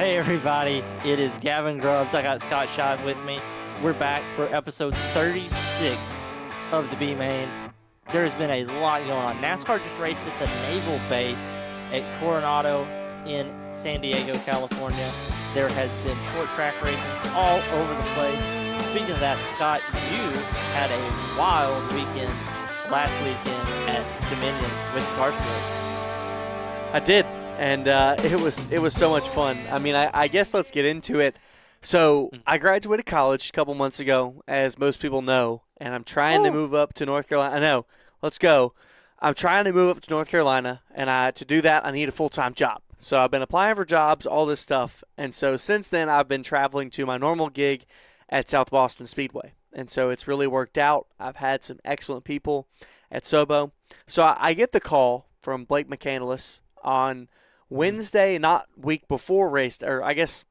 Hey everybody, it is Gavin Grubbs. I got Scott Schott with me. We're back for episode 36 of the B-Main. There's been a lot going on. NASCAR just raced at the Naval Base at Coronado in San Diego, California. There has been short track racing all over the place. Speaking of that, Scott, you had a wild weekend last weekend at Dominion with the car sport. I did. And it was so much fun. I mean, I guess let's get into it. So I graduated college a couple months ago, as most people know, and I'm trying to move up to North Carolina. I know. Let's go. I'm trying to move up to North Carolina, and to do that, I need a full-time job. So I've been applying for jobs, all this stuff. And so since then, I've been traveling to my normal gig at South Boston Speedway. And so it's really worked out. I've had some excellent people at Sobo. So I get the call from Blake McCandless on Wednesday, not week before race, or I guess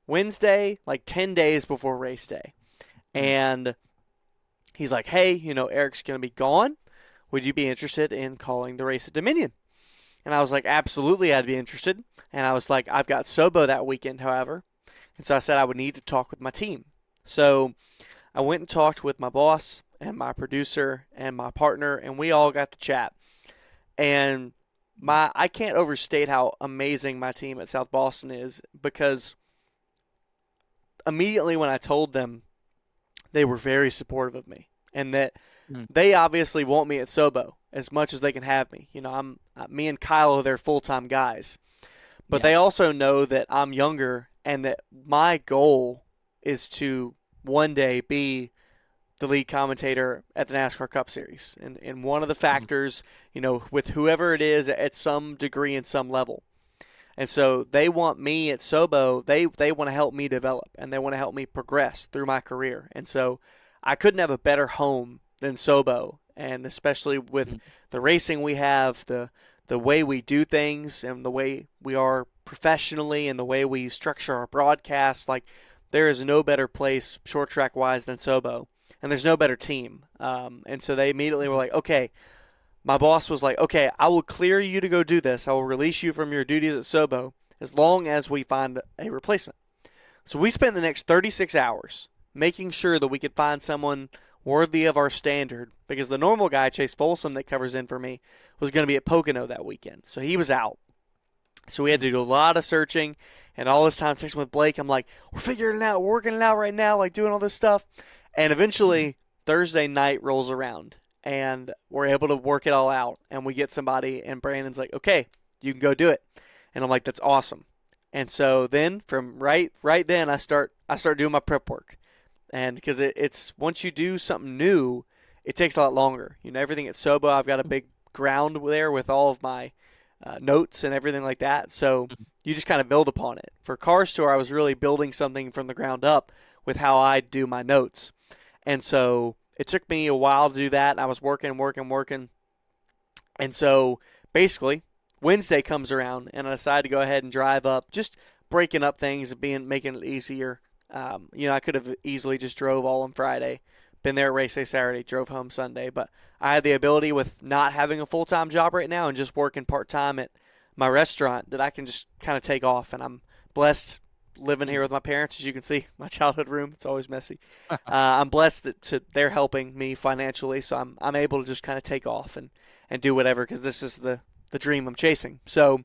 Wednesday, like 10 days before race day. And he's like, hey, Eric's going to be gone. Would you be interested in calling the race at Dominion? And I was like, absolutely, I'd be interested. And I was like, I've got Sobo that weekend, however. And so I said I would need to talk with my team. So I went and talked with my boss and my producer and my partner, and we all got to chat. And I can't overstate how amazing my team at South Boston is, because immediately when I told them, they were very supportive of me, and that they obviously want me at Sobo as much as they can have me. Me and Kyle are their full-time guys, but they also know that I'm younger and that my goal is to one day be the lead commentator at the NASCAR Cup Series. And one of the factors, with whoever it is at some degree and some level. And so they want me at Sobo, they want to help me develop, and they want to help me progress through my career. And so I couldn't have a better home than Sobo, and especially with the racing we have, the way we do things, and the way we are professionally, and the way we structure our broadcasts. Like, there is no better place short track wise than Sobo. And there's no better team. And so they immediately were like, okay. My boss was like, okay, I will clear you to go do this. I will release you from your duties at Sobo as long as we find a replacement. So we spent the next 36 hours making sure that we could find someone worthy of our standard, because the normal guy, Chase Folsom, that covers in for me, was going to be at Pocono that weekend. So he was out. So we had to do a lot of searching, and all this time texting with Blake. I'm like, we're figuring it out, we're working it out right now, like doing all this stuff. And eventually, Thursday night rolls around, and we're able to work it all out, and we get somebody, and Brandon's like, okay, you can go do it. And I'm like, that's awesome. And so then, from right then, I start doing my prep work. And because it's once you do something new, it takes a lot longer. Everything at Sobo, I've got a big ground there with all of my notes and everything like that. So you just kind of build upon it. For Car Store, I was really building something from the ground up with how I do my notes. And so it took me a while to do that. I was working. And so basically, Wednesday comes around, and I decided to go ahead and drive up, just breaking up things and making it easier. I could have easily just drove all on Friday, been there at race day Saturday, drove home Sunday. But I had the ability, with not having a full-time job right now and just working part-time at my restaurant, that I can just kind of take off. And I'm blessed living here with my parents. As you can see, my childhood room, it's always messy. I'm blessed that they're helping me financially, so I'm able to just kind of take off and do whatever, because this is the dream I'm chasing. So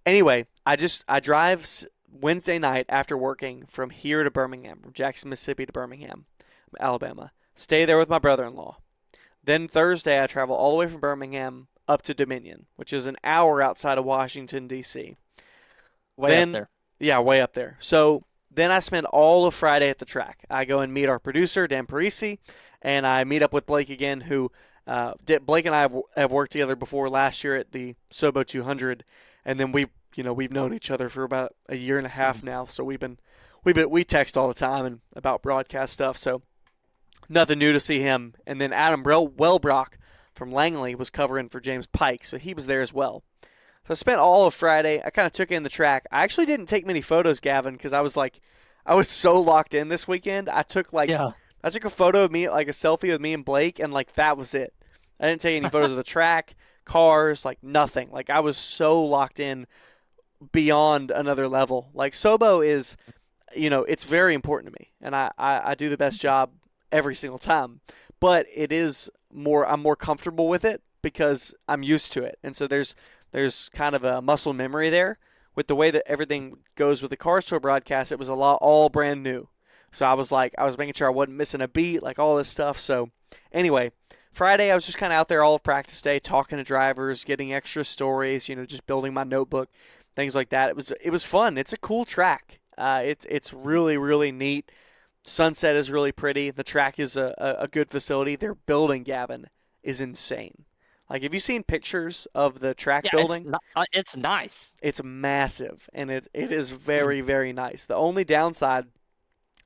anyway, I drive Wednesday night after working from here to Birmingham, from Jackson, Mississippi to Birmingham, Alabama. Stay there with my brother-in-law. Then Thursday, I travel all the way from Birmingham up to Dominion, which is an hour outside of Washington, D.C. Way up there. Yeah, way up there. So then I spend all of Friday at the track. I go and meet our producer, Dan Parisi, and I meet up with Blake again, who Blake and I have worked together before last year at the Sobo 200, and then we've known each other for about a year and a half now. So we text all the time and about broadcast stuff. So nothing new to see him. And then Adam Wellbrock from Langley was covering for James Pike, so he was there as well. So I spent all of Friday. I kind of took in the track. I actually didn't take many photos, Gavin, because I was so locked in this weekend. I took a photo of me, like a selfie with me and Blake, and that was it. I didn't take any photos of the track, cars, nothing. I was so locked in beyond another level. Like Sobo is, it's very important to me, and I do the best job every single time. But I'm more comfortable with it because I'm used to it, and so there's kind of a muscle memory there with the way that everything goes with the Cars Tour broadcast. It was all brand new, so I was making sure I wasn't missing a beat, like all this stuff. So anyway, Friday I was just kind of out there all of practice day, talking to drivers, getting extra stories, just building my notebook, things like that. It was fun. It's a cool track. It's really, really neat. Sunset is really pretty. The track is a good facility. Their building, Gavin, is insane. Like, have you seen pictures of the track building? It's nice. It's massive, and it is very, very nice. The only downside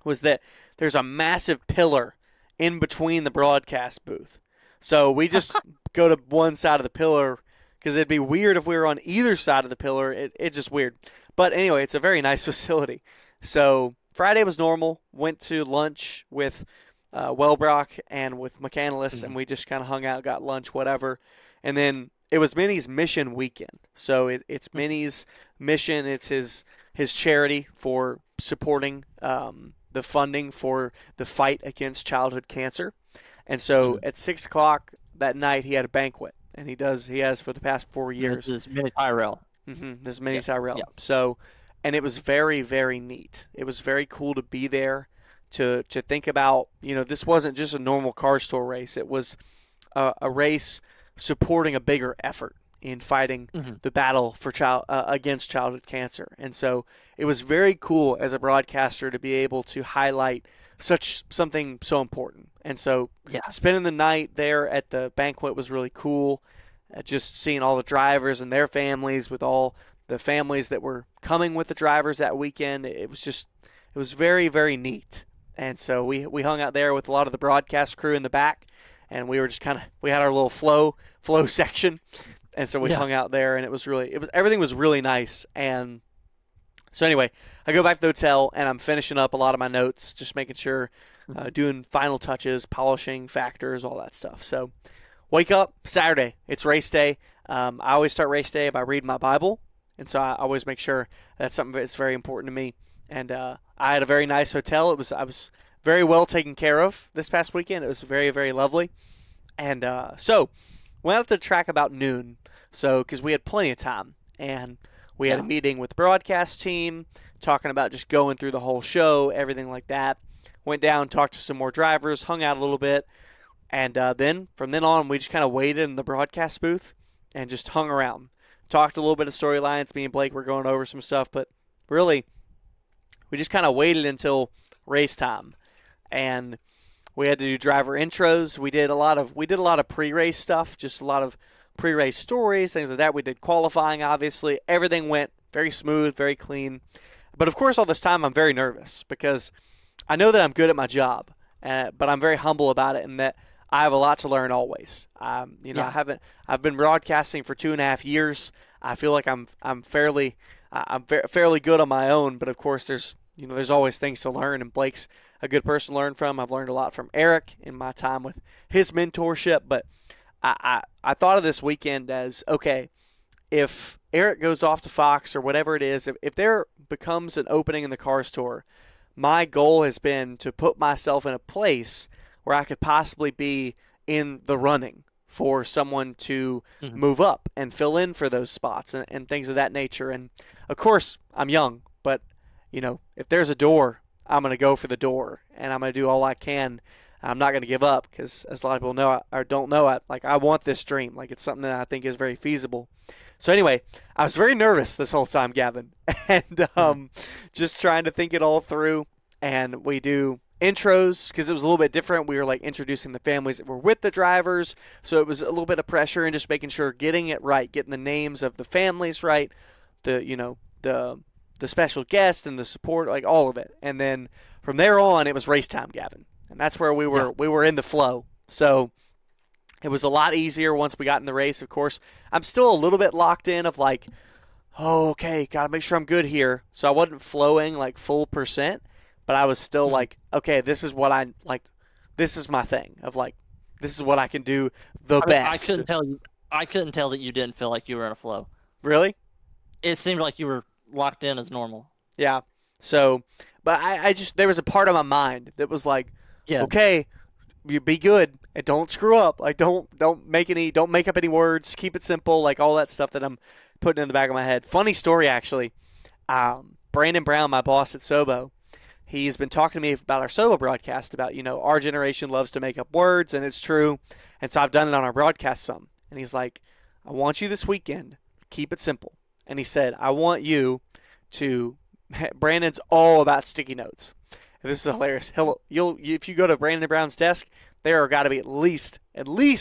was that there's a massive pillar in between the broadcast booth. So we just go to one side of the pillar because it'd be weird if we were on either side of the pillar. It's just weird. But anyway, it's a very nice facility. So Friday was normal. Went to lunch with Wellbrock and with McCandless, and we just kind of hung out, got lunch, whatever. And then it was Minnie's mission weekend. So it's Minnie's mission. It's his charity for supporting the funding for the fight against childhood cancer. And so at 6 o'clock that night, he had a banquet, and he has for the past 4 years. This is Mini Tyrell. This is Mini Tyrell. Yep. So, and it was very, very neat. It was very cool to be there, to think about, this wasn't just a normal Cars Tour race. It was a race supporting a bigger effort in fighting the battle for against childhood cancer. And so it was very cool as a broadcaster to be able to highlight something so important. And so spending the night there at the banquet was really cool. Just seeing all the drivers and their families, with all the families that were coming with the drivers that weekend. It was very, very neat. And so we hung out there with a lot of the broadcast crew in the back, and we were just we had our little flow section. And so we hung out there, and everything was really nice. And so anyway, I go back to the hotel, and I'm finishing up a lot of my notes, just making sure, doing final touches, polishing factors, all that stuff. So wake up, Saturday. It's race day. I always start race day by reading my Bible, and so I always make sure that's something that's very important to me. And I had a very nice hotel. I was very well taken care of this past weekend. It was very, very lovely. And so went out to the track about noon, because we had plenty of time. And we had a meeting with the broadcast team, talking about just going through the whole show, everything like that. Went down, talked to some more drivers, hung out a little bit. And then from then on, we just kind of waited in the broadcast booth and just hung around. Talked a little bit of storylines. Me and Blake were going over some stuff, but really, we just kind of waited until race time. And we had to do driver intros. We did a lot of pre-race stuff, just a lot of pre-race stories, things like that. We did qualifying, obviously. Everything went very smooth, very clean. But of course, all this time, I'm very nervous because I know that I'm good at my job, but I'm very humble about it, and that I have a lot to learn always. I've been broadcasting for 2.5 years. I feel like I'm fairly good on my own, but of course there's always things to learn, and Blake's a good person to learn from. I've learned a lot from Eric in my time with his mentorship, but I thought of this weekend as, okay, if Eric goes off to Fox or whatever it is, if there becomes an opening in the Cars Tour, my goal has been to put myself in a place where I could possibly be in the running for someone to move up and fill in for those spots and things of that nature. And of course, I'm young, but if there's a door, I'm going to go for the door, and I'm going to do all I can. I'm not going to give up, because as a lot of people know or don't know, I want this dream. Like, it's something that I think is very feasible. So anyway, I was very nervous this whole time, Gavin, and just trying to think it all through. And we do intros because it was a little bit different. We were introducing the families that were with the drivers, so it was a little bit of pressure and just making sure getting it right, getting the names of the families right, the special guest and the support, all of it. And then from there on, it was race time, Gavin. And that's where we were in the flow. So it was a lot easier once we got in the race. Of course, I'm still a little bit locked in of okay, got to make sure I'm good here. So I wasn't flowing full percent, but I was still okay, this is what this is my thing of this is what I can do best. I couldn't tell that you didn't feel like you were in a flow. Really? it seemed like you were locked in as normal. Yeah. So, but I just, there was a part of my mind that was like, Yeah. okay, you be good and don't screw up. Like don't make up any words. Keep it simple. Like all that stuff that I'm putting in the back of my head. Funny story actually. Brandon Brown, my boss at Sobo, he's been talking to me about our Sobo broadcast about, our generation loves to make up words, and it's true. And so I've done it on our broadcast some. And he's like, I want you this weekend, keep it simple. And he said, I want you to, Brandon's all about sticky notes. And this is hilarious. If you go to Brandon Brown's desk, there are got to be at least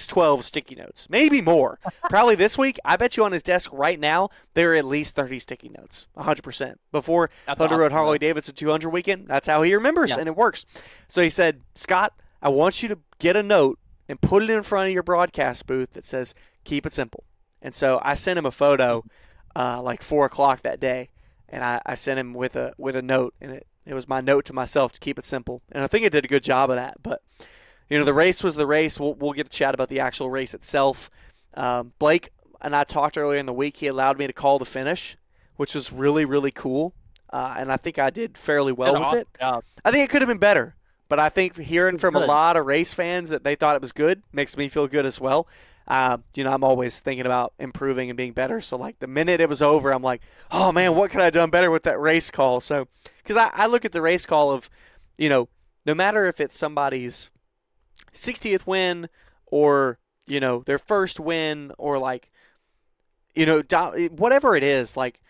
12 sticky notes, maybe more. Probably this week, I bet you on his desk right now, there are at least 30 sticky notes, 100%. Before Thunder Road Harley Davidson 200 weekend, that's how he remembers, and it works. So he said, Scott, I want you to get a note and put it in front of your broadcast booth that says, keep it simple. And so I sent him a photo like 4 o'clock that day, and I sent him with a note, and it was my note to myself to keep it simple. And I think I did a good job of that, but the race was the race. We'll get to chat about the actual race itself. Blake and I talked earlier in the week. He allowed me to call the finish, which was really, really cool. And I think I did fairly well with it. I think it could have been better. But I think hearing from a lot of race fans that they thought it was good makes me feel good as well. I'm always thinking about improving and being better. So, like, the minute it was over, I'm like, oh, man, what could I have done better with that race call? So, because I look at the race call of, no matter if it's somebody's 60th win or, their first win or, like, whatever it is, like,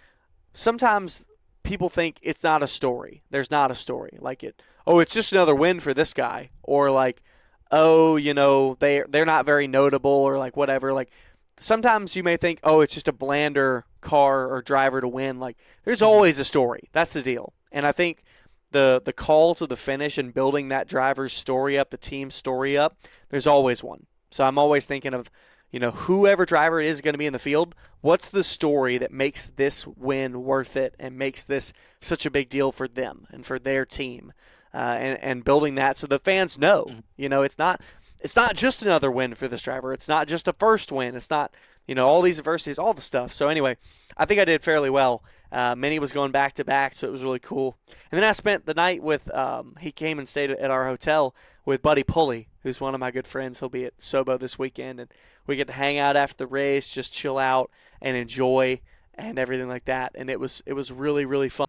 sometimes people think it's not a story. There's not a story. Like, it's just another win for this guy. Or, like, they're not very notable or, like, whatever. Like, sometimes you may think, it's just a blander car or driver to win. Like, there's always a story. That's the deal. And I think the call to the finish and building that driver's story up, the team's story up, there's always one. So I'm always thinking of, whoever driver it is going to be in the field, what's the story that makes this win worth it and makes this such a big deal for them and for their team, and building that so the fans know, it's not just another win for this driver. It's not just a first win. It's not, all these adversities, all the stuff. So anyway, I think I did fairly well. Minnie was going back to back, so it was really cool. And then I spent the night with, he came and stayed at our hotel with Buddy Pulley, who's one of my good friends. He'll be at Sobo this weekend, and we get to hang out after the race, just chill out and enjoy and everything like that. And it was really, really fun.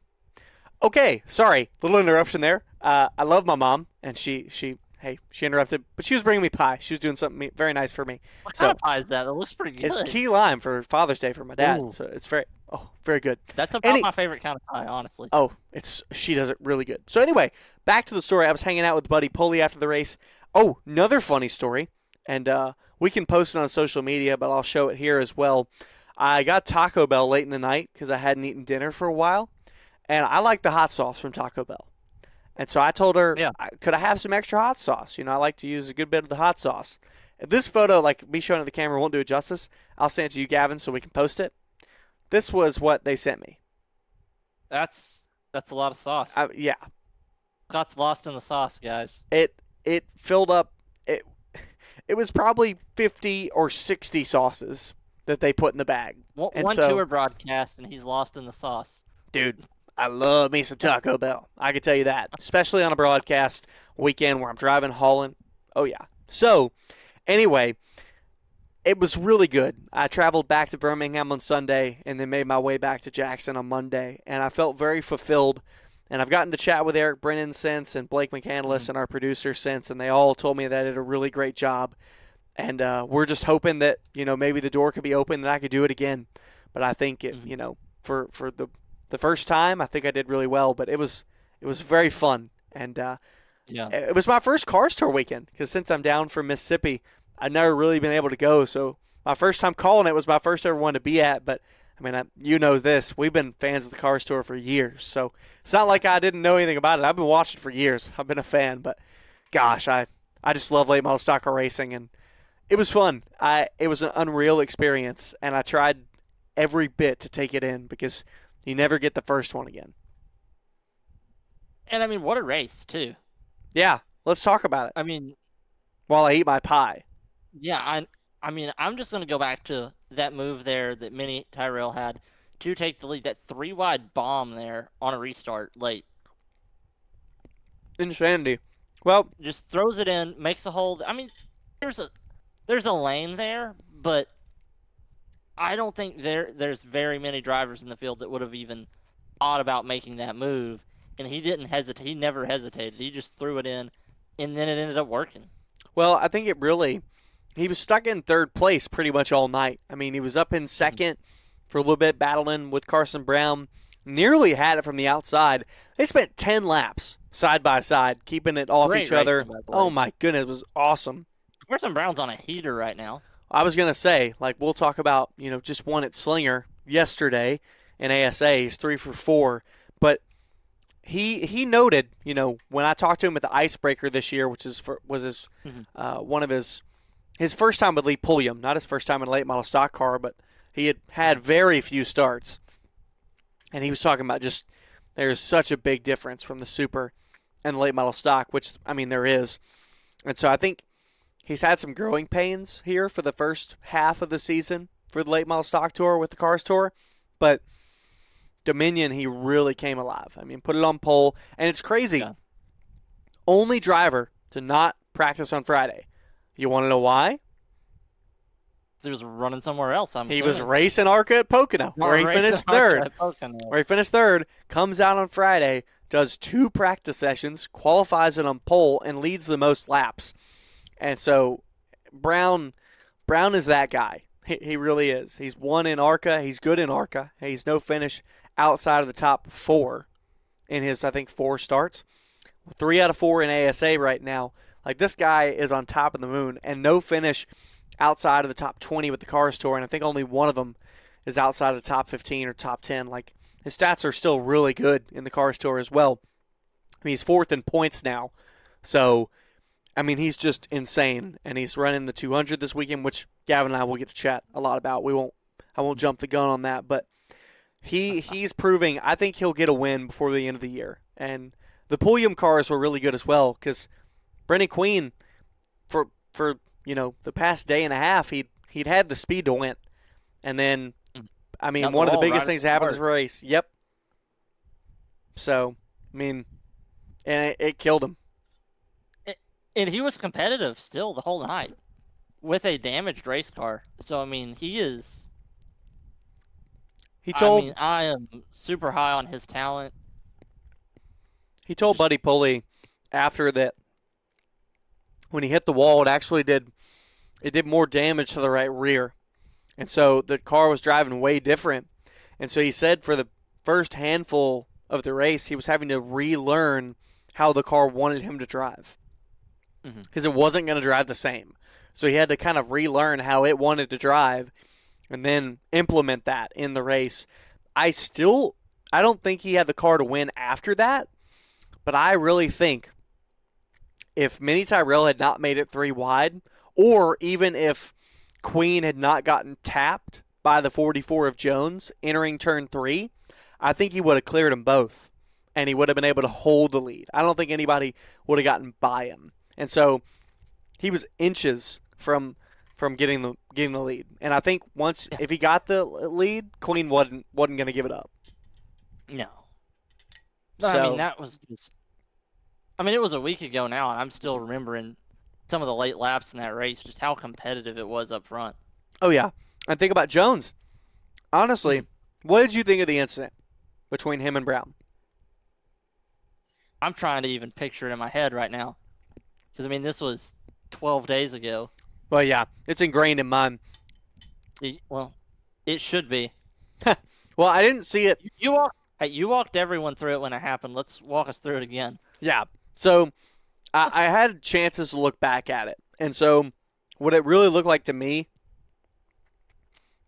Okay, sorry, little interruption there. I love my mom, and she interrupted, but she was bringing me pie. She was doing something very nice for me. What kind of pie is that? It looks pretty good. It's key lime for Father's Day for my dad. Ooh. So it's very good. That's about my favorite kind of pie, honestly. Oh, she does it really good. So anyway, back to the story. I was hanging out with Buddy Pulley after the race. Oh, another funny story, and we can post it on social media, but I'll show it here as well. I got Taco Bell late in the night because I hadn't eaten dinner for a while, and I like the hot sauce from Taco Bell. And so I told her, could I have some extra hot sauce? I like to use a good bit of the hot sauce. This photo, like me showing it to the camera, won't do it justice. I'll send it to you, Gavin, so we can post it. This was what they sent me. That's a lot of sauce. Yeah. Scott's lost in the sauce, guys. It filled up. It was probably 50 or 60 sauces that they put in the bag. One tour broadcast, and he's lost in the sauce. Dude, I love me some Taco Bell. I can tell you that, especially on a broadcast weekend where I'm driving, hauling. Oh, yeah. So, anyway, it was really good. I traveled back to Birmingham on Sunday and then made my way back to Jackson on Monday, and I felt very fulfilled. And I've gotten to chat with Eric Brennan since and Blake McCandless and our producer since, and they all told me that I did a really great job. And we're just hoping that, maybe the door could be open and I could do it again. But I think, for the first time, I think I did really well. But it was very fun. And it was my first Cars Tour weekend because since I'm down from Mississippi, I've never really been able to go. So my first time calling it was my first ever one to be at. But I mean, this. We've been fans of the Cars Tour for years, so it's not like I didn't know anything about it. I've been watching for years. I've been a fan, but gosh, I just love late model stock car racing, and it was fun. It was an unreal experience, and I tried every bit to take it in because you never get the first one again. And I mean, what a race too. Yeah, let's talk about it. I mean, while I eat my pie. Yeah, I mean, I'm just going to go back to that move there that Minnie Tyrell had. to take the lead. That 3-wide bomb there on a restart late. Insanity. Well, just throws it in, makes a hole. I mean, there's a lane there, but I don't think there's very many drivers in the field that would have even thought about making that move. And he didn't hesitate. He never hesitated. He just threw it in, and then it ended up working. Well, I think he was stuck in third place pretty much all night. I mean, he was up in second for a little bit, battling with Carson Brown. Nearly had it from the outside. They spent 10 laps side by side, keeping it off each other. Oh, my goodness. It was awesome. Carson Brown's on a heater right now. I was going to say, like, we'll talk about, just one at Slinger yesterday in ASA. He's 3 for 4. But he noted, when I talked to him at the Icebreaker this year, which was his one of his first time with Lee Pulliam, not his first time in a late model stock car, but he had very few starts. And he was talking about just there's such a big difference from the Super and the late model stock, which, I mean, there is. And so I think he's had some growing pains here for the first half of the season for the late model stock tour with the Cars Tour. But Dominion, he really came alive. I mean, put it on pole. And it's crazy. Yeah. Only driver to not practice on Friday. You want to know why? He was running somewhere else. He was racing ARCA at Pocono, where he finished third. Where he finished third, comes out on Friday, does 2 practice sessions, qualifies it on pole, and leads the most laps. And so Brown is that guy. He really is. He's won in ARCA. He's good in ARCA. He's no finish outside of the top 4 in his, I think, 4 starts. 3 out of 4 in ASA right now. Like, this guy is on top of the moon, and no finish outside of the top 20 with the Cars Tour, and I think only one of them is outside of the top 15 or top 10. Like, his stats are still really good in the Cars Tour as well. I mean, he's 4th in points now. So, I mean, he's just insane, and he's running the 200 this weekend, which Gavin and I will get to chat a lot about. I won't jump the gun on that, but he's proving. I think he'll get a win before the end of the year. And the Pulliam cars were really good as well, because Brennan Queen, for the past day and a half, he'd had the speed to win. And then, I mean, one of the biggest things that happened this race. Yep. So, I mean, and it killed him. And he was competitive still the whole night with a damaged race car. So, I mean, I am super high on his talent. He told Buddy Pulley after that when he hit the wall, it did more damage to the right rear. And so the car was driving way different. And so he said for the first handful of the race, he was having to relearn how the car wanted him to drive. Because it wasn't going to drive the same. So he had to kind of relearn how it wanted to drive and then implement that in the race. I don't think he had the car to win after that, but I really think if Mini Tyrell had not made it 3 wide, or even if Queen had not gotten tapped by the 44 of Jones entering turn 3, I think he would have cleared them both, and he would have been able to hold the lead. I don't think anybody would have gotten by him. And so he was inches from getting the lead. And I think if he got the lead, Queen wasn't going to give it up. No. But, I mean, that was just... I mean, it was a week ago now, and I'm still remembering some of the late laps in that race, just how competitive it was up front. Oh, yeah. And think about Jones. Honestly, what did you think of the incident between him and Brown? I'm trying to even picture it in my head right now. Because, I mean, this was 12 days ago. Well, yeah. It's ingrained in mine. It should be. Well, I didn't see it. You walked everyone through it when it happened. Let's walk us through it again. Yeah. So I had chances to look back at it. And so what it really looked like to me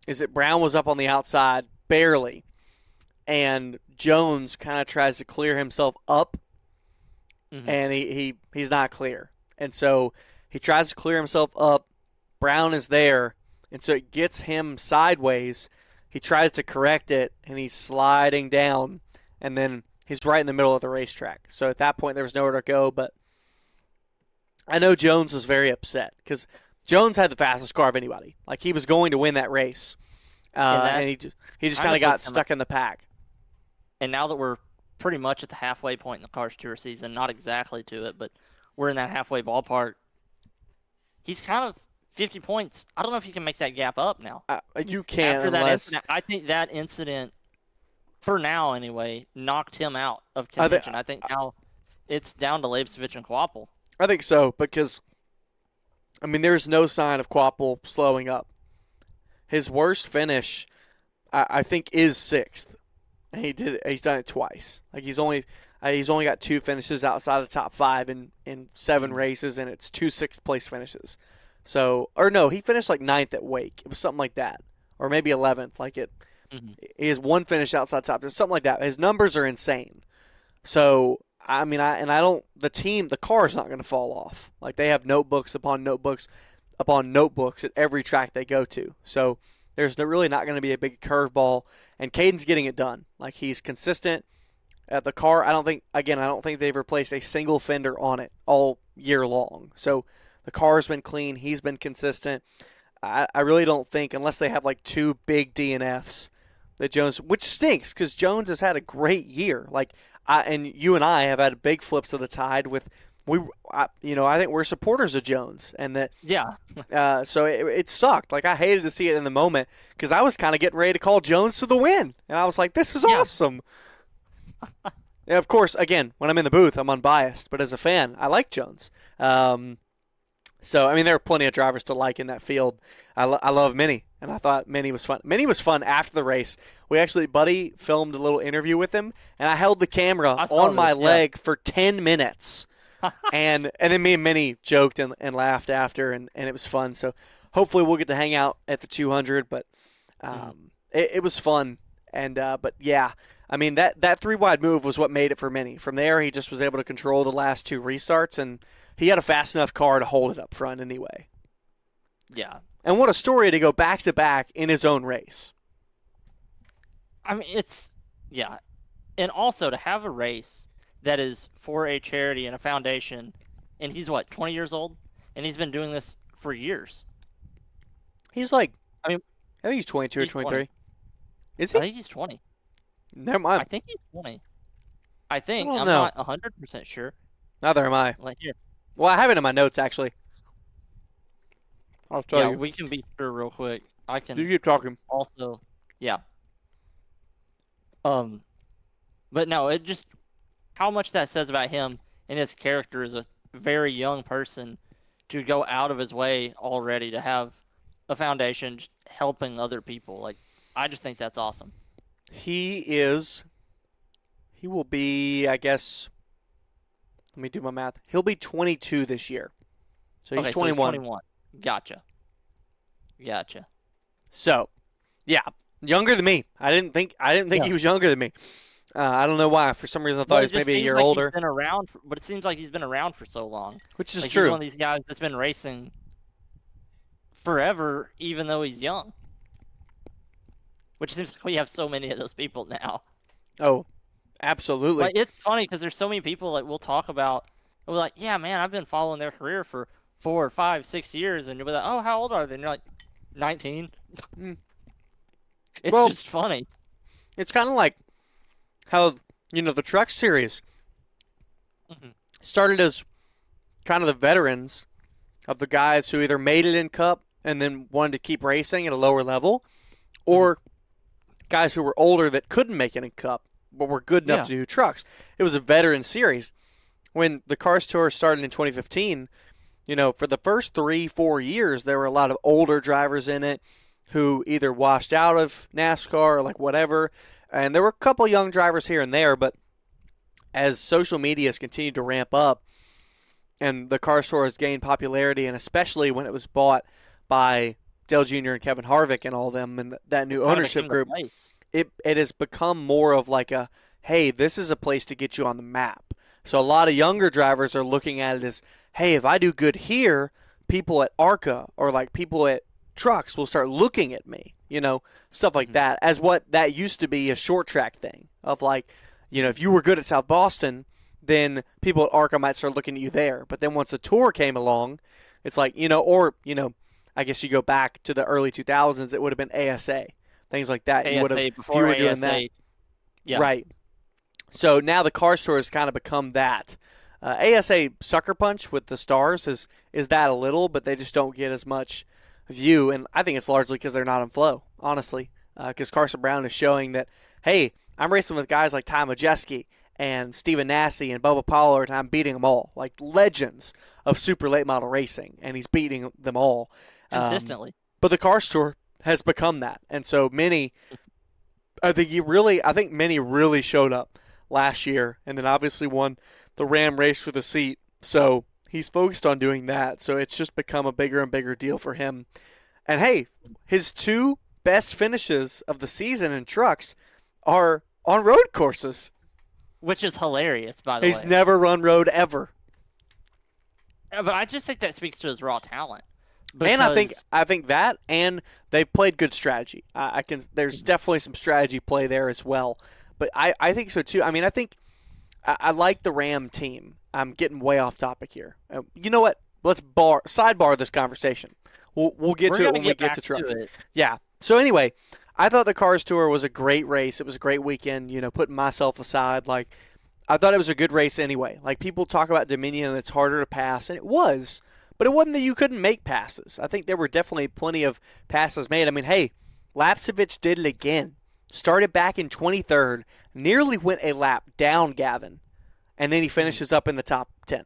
is that Brown was up on the outside barely. And Jones kind of tries to clear himself up. And he's not clear. And so he tries to clear himself up. Brown is there. And so it gets him sideways. He tries to correct it, and he's sliding down. And then he's right in the middle of the racetrack. So at that point, there was nowhere to go. But I know Jones was very upset because Jones had the fastest car of anybody. Like, he was going to win that race. and he just kind of got stuck in the pack. And now that we're pretty much at the halfway point in the Cars Tour season, not exactly to it, but we're in that halfway ballpark. He's kind of 50 points. I don't know if you can make that gap up now. You can't After unless... that incident. I think that incident, for now anyway, knocked him out of contention. I think now it's down to Leibovich and Kvapil. I think so, because, I mean, there's no sign of Kvapil slowing up. His worst finish, I think, is 6th. And he's done it twice. Like, he's only got 2 finishes outside of the top 5 in 7 races, and it's 2 6th-place finishes. So, or no, he finished like 9th at Wake. It was something like that. Or maybe 11th. Like he has 1 finish outside top. Something like that. His numbers are insane. So, I mean, the car's not going to fall off. Like, they have notebooks upon notebooks upon notebooks at every track they go to. So, there's really not going to be a big curveball. And Caden's getting it done. Like, he's consistent at the car. I don't think they've replaced a single fender on it all year long. So, the car's been clean. He's been consistent. I really don't think, unless they have like 2 big DNFs, that Jones, which stinks because Jones has had a great year. Like, and you and I have had big flips of the tide with, I think we're supporters of Jones, and that so it sucked. Like, I hated to see it in the moment because I was kind of getting ready to call Jones to the win, and I was like, this is awesome. And of course, again, when I'm in the booth, I'm unbiased, but as a fan, I like Jones. So, I mean, there are plenty of drivers to like in that field. I love Minnie, and I thought Minnie was fun. Minnie was fun after the race. Buddy filmed a little interview with him, and I held the camera on my leg for 10 minutes. and then me and Minnie joked and laughed after, and it was fun. So, hopefully we'll get to hang out at the 200, but it was fun. And but, yeah, I mean, that 3-wide move was what made it for Minnie. From there, he just was able to control the last 2 restarts, and he had a fast enough car to hold it up front anyway. Yeah. And what a story to go back-to-back in his own race. I mean, yeah. And also to have a race that is for a charity and a foundation, and he's, 20 years old? And he's been doing this for years. He's like, I think he's 22 or 23. 20. Is he? I think he's 20. Never mind. I think he's 20. I'm know. not 100% sure. Neither am I. Like, here. Well, I have it in my notes, actually. I'll tell you. We can be sure real quick. I can. You keep talking. Also, yeah. But no, it just how much that says about him and his character as a very young person to go out of his way already to have a foundation just helping other people. Like, I just think that's awesome. He will be, I guess, let me do my math. He'll be 22 this year. So he's 21. So he's 21. Gotcha. So, yeah, younger than me. I didn't think he was younger than me. I don't know why. For some reason, I thought he was maybe a year older. He's been around, but it seems like he's been around for so long. Which is like true. He's one of these guys that's been racing forever, even though he's young. Which seems like we have so many of those people now. Oh, absolutely. Like, it's funny because there's so many people that we'll talk about. And we're like, yeah, man, I've been following their career for 4, 5, 6 years. And you'll be like, oh, how old are they? And you're like, 19. It's just funny. It's kind of like how, the Truck Series started as kind of the veterans of the guys who either made it in Cup and then wanted to keep racing at a lower level, or guys who were older that couldn't make it in Cup but were good enough to do trucks. It was a veteran series. When the Cars Tour started in 2015, for the first 3-4 years, there were a lot of older drivers in it who either washed out of NASCAR or like whatever. And there were a couple young drivers here and there, but as social media has continued to ramp up and the Cars Tour has gained popularity, and especially when it was bought by Dale Jr. and Kevin Harvick and all them and that new ownership group, it has become more of like a, hey, this is a place to get you on the map. So a lot of younger drivers are looking at it as, hey, if I do good here, people at ARCA or like people at trucks will start looking at me, stuff like that, as what that used to be a short track thing of like, if you were good at South Boston, then people at ARCA might start looking at you there. But then once the tour came along, it's like, I guess you go back to the early 2000s, it would have been ASA. things like that. You would have ASA if you were doing ASA. that. Yeah. Right. So now the car store has kind of become that. ASA Sucker Punch with the stars is that a little, but they just don't get as much view, and I think it's largely because they're not in flow, honestly. Because Carson Brown is showing that, hey, I'm racing with guys like Ty Majeski and Steven Nassie and Bubba Pollard, and I'm beating them all, like legends of super late model racing, and he's beating them all Consistently. But the car store has become that, and so many. I think many really showed up last year, and then obviously won the Ram race for the seat. So he's focused on doing that. So it's just become a bigger and bigger deal for him. And hey, his 2 best finishes of the season in trucks are on road courses, which is hilarious, by the way. He's never run road ever. But I just think that speaks to his raw talent. And I think that, and they've played good strategy. There's definitely some strategy play there as well. But I think so too. I mean, I like the Ram team. I'm getting way off topic here. You know what? Let's sidebar this conversation. We'll get to it when we get to trucks. Yeah. So anyway, I thought the Cars Tour was a great race. It was a great weekend. You know, putting myself aside, like I thought it was a good race anyway. Like people talk about Dominion and it's harder to pass, and it was. But it wasn't that you couldn't make passes. I think there were definitely plenty of passes made. I mean, hey, Lapsevich did it again. Started back in 23rd, nearly went a lap down Gavin, and then he finishes up in the top 10.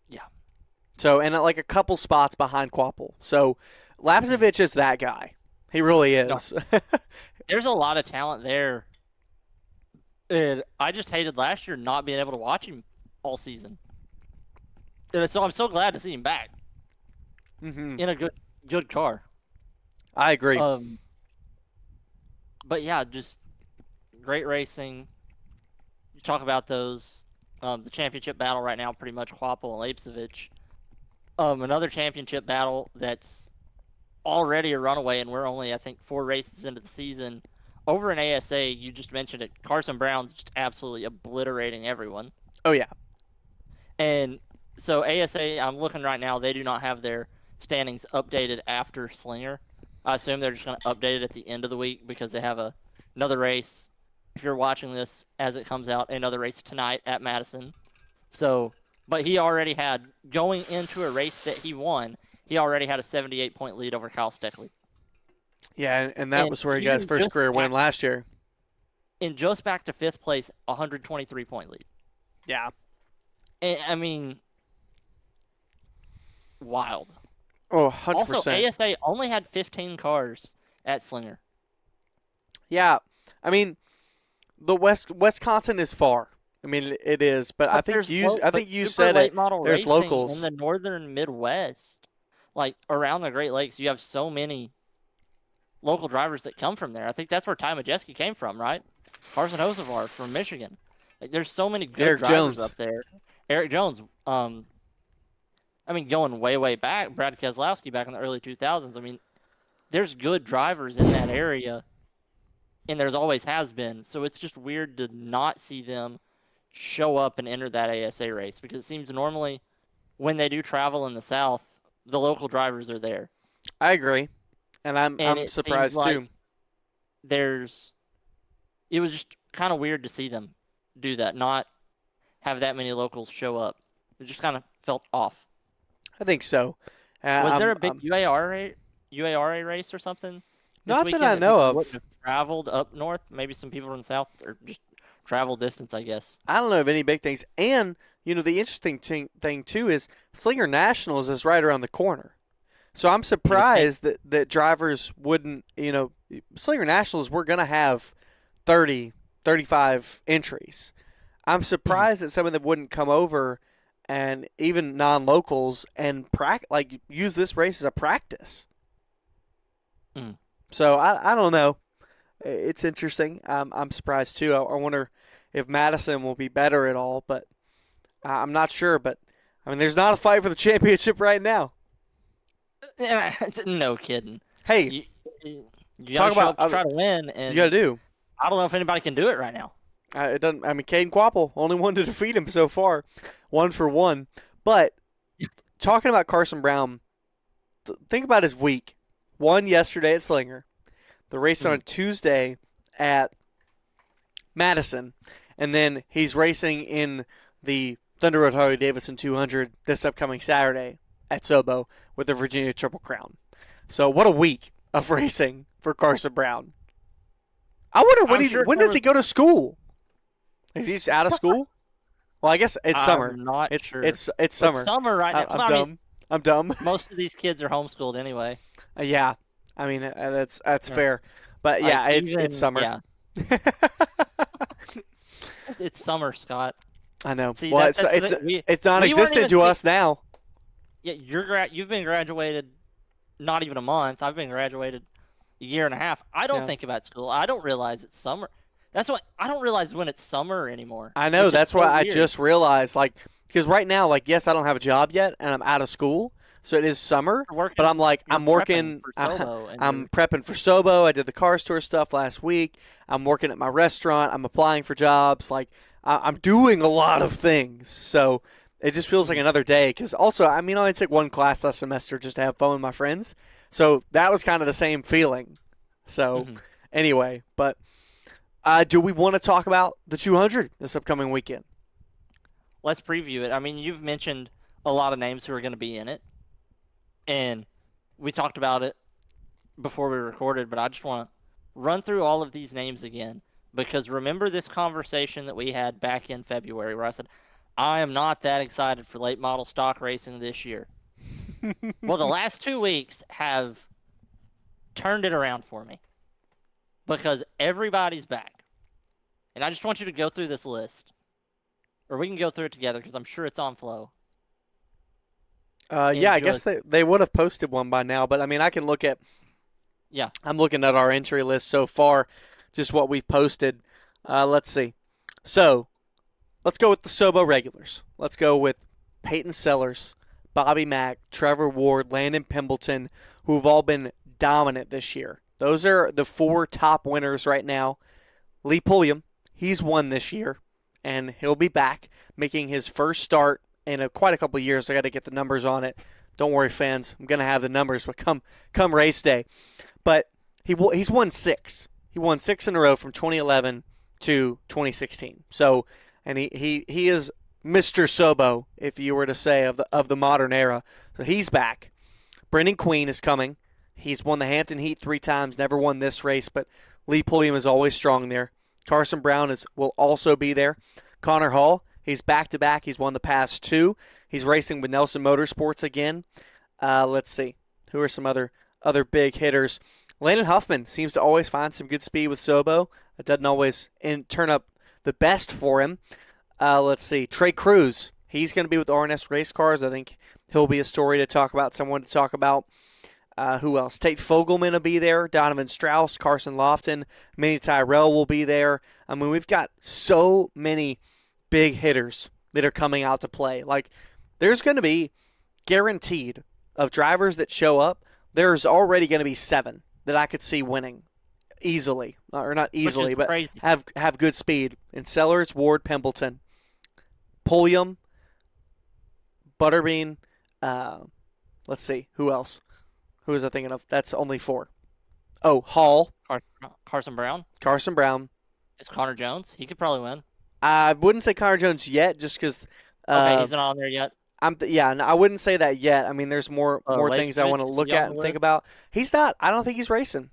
Yeah. So, and like a couple spots behind Kvapil. So, Lapsevich is that guy. He really is. No. There's a lot of talent there. And I just hated last year not being able to watch him all season. And so I'm so glad to see him back in a good car. I agree. But yeah, just great racing. You talk about those. The championship battle right now, pretty much Kvapil and Lapsevich. Another championship battle that's already a runaway, and we're only, I think, 4 races into the season. Over in ASA, you just mentioned it. Carson Brown's just absolutely obliterating everyone. Oh, yeah. And so ASA, I'm looking right now, they do not have their standings updated after Slinger. I assume they're just going to update it at the end of the week because they have another race. If you're watching this as it comes out, another race tonight at Madison. So, but he already had, going into a race that he won, he already had a 78-point lead over Kyle Steckley. Yeah, and that was where he got his first career win last year. And just back to 5th place, 123-point lead. Yeah. And, I mean, wild. Oh, 100%. Also, ASA only had 15 cars at Slinger. Yeah. I mean, the Wisconsin is far. I mean, it is, but I think you said it. There's locals in the northern Midwest, like around the Great Lakes. You have so many local drivers that come from there. I think that's where Ty Majeski came from, right? Carson Hocevar from Michigan. Like, there's so many good drivers up there. Eric Jones. I mean, going way back, Brad Keselowski back in the early 2000s. I mean, there's good drivers in that area, and there's always has been. So it's just weird to not see them show up and enter that ASA race, because it seems normally when they do travel in the South, the local drivers are there. I agree, and I'm surprised too. It was just kind of weird to see them do that, not have that many locals show up. It just kind of felt off. I think so. Was there a big UARA race or something? Not that I know of. Traveled up north, maybe some people in the South, or just travel distance, I guess. I don't know of any big things. And, you know, the interesting thing too is Slinger Nationals is right around the corner. So I'm surprised that drivers wouldn't, you know, Slinger Nationals, we're going to have 30, 35 entries. I'm surprised that some of them wouldn't come over, and even non-locals, and use this race as a practice. So I don't know. It's interesting. I'm surprised too. I wonder if Madison will be better at all, but I'm not sure. But I mean, there's not a fight for the championship right now. No kidding. Hey, you gotta show up to try to win, and you gotta do. I don't know if anybody can do it right now. It doesn't. I mean, Caden Kvapil, only one to defeat him so far, 1-for-1. But talking about Carson Brown, think about his week. Won yesterday at Slinger, The race on Tuesday at Madison, and then he's racing in the Thunder Road Harley Davidson 200 this upcoming Saturday at Sobo with the Virginia Triple Crown. So what a week of racing for Carson Brown. I wonder when does he go to school? Is he just out of school? Well, I guess it's summer. I'm not sure. It's summer. It's summer right now. I'm dumb. I'm dumb. Most of these kids are homeschooled anyway. Yeah, I mean that's fair. But yeah, it's summer. Yeah. It's summer, Scott. I know. See, well, it's non-existent to us now. Yeah, you've been graduated not even a month. I've been graduated a year and a half. I don't think about school. I don't realize it's summer. That's why I don't realize when it's summer anymore. I know. That's why I just realized, because right now, yes, I don't have a job yet, and I'm out of school, so it is summer. But I'm working. I'm prepping for Sobo. I did the Cars Tour stuff last week. I'm working at my restaurant. I'm applying for jobs. I'm doing a lot of things. So it just feels like another day. Because also, I only took one class last semester just to have fun with my friends. So that was kind of the same feeling. So anyway, but do we want to talk about the 200 this upcoming weekend? Let's preview it. You've mentioned a lot of names who are going to be in it. And we talked about it before we recorded, but I just want to run through all of these names again. Because remember this conversation that we had back in February where I said, I am not that excited for late model stock racing this year. Well, the last 2 weeks have turned it around for me. Because everybody's back. And I just want you to go through this list. Or we can go through it together because I'm sure it's on Flow. Yeah, I guess they would have posted one by now. But, I can look at – yeah. I'm looking at our entry list so far, just what we've posted. Let's see. So, let's go with the Sobo regulars. Let's go with Peyton Sellers, Bobby Mack, Trevor Ward, Landon Pimbleton, who have all been dominant this year. Those are the 4 top winners right now. Lee Pulliam, he's won this year, and he'll be back making his first start in quite a couple of years. I got to get the numbers on it. Don't worry, fans. I'm going to have the numbers, but come race day. But he's won 6. He won 6 in a row from 2011 to 2016. So, and he is Mr. Sobo, if you were to say, of the modern era. So he's back. Brendan Queen is coming. He's won the Hampton Heat 3 times, never won this race, but Lee Pulliam is always strong there. Carson Brown will also be there. Connor Hall, he's back-to-back. He's won the past 2. He's racing with Nelson Motorsports again. Let's see. Who are some other big hitters? Landon Huffman seems to always find some good speed with Sobo. It doesn't always turn up the best for him. Let's see. Trey Cruz, he's going to be with RNS Race Cars. I think he'll be a story to talk about, someone to talk about. Who else? Tate Fogelman will be there. Donovan Strauss, Carson Lofton, Minnie Tyrell will be there. We've got so many big hitters that are coming out to play. There's going to be guaranteed of drivers that show up. There's already going to be 7 that I could see winning easily, or not easily, but have good speed. In Sellers, Ward, Pimbleton, Pulliam, Butterbean. Let's see, who else? Who was I thinking of? That's only 4. Oh, Hall. Carson Brown. Carson Brown. Is Connor Jones? He could probably win. I wouldn't say Connor Jones yet, just because. Okay, he's not on there yet. I wouldn't say that yet. There's more things I want to look at and think about. He's not. I don't think he's racing.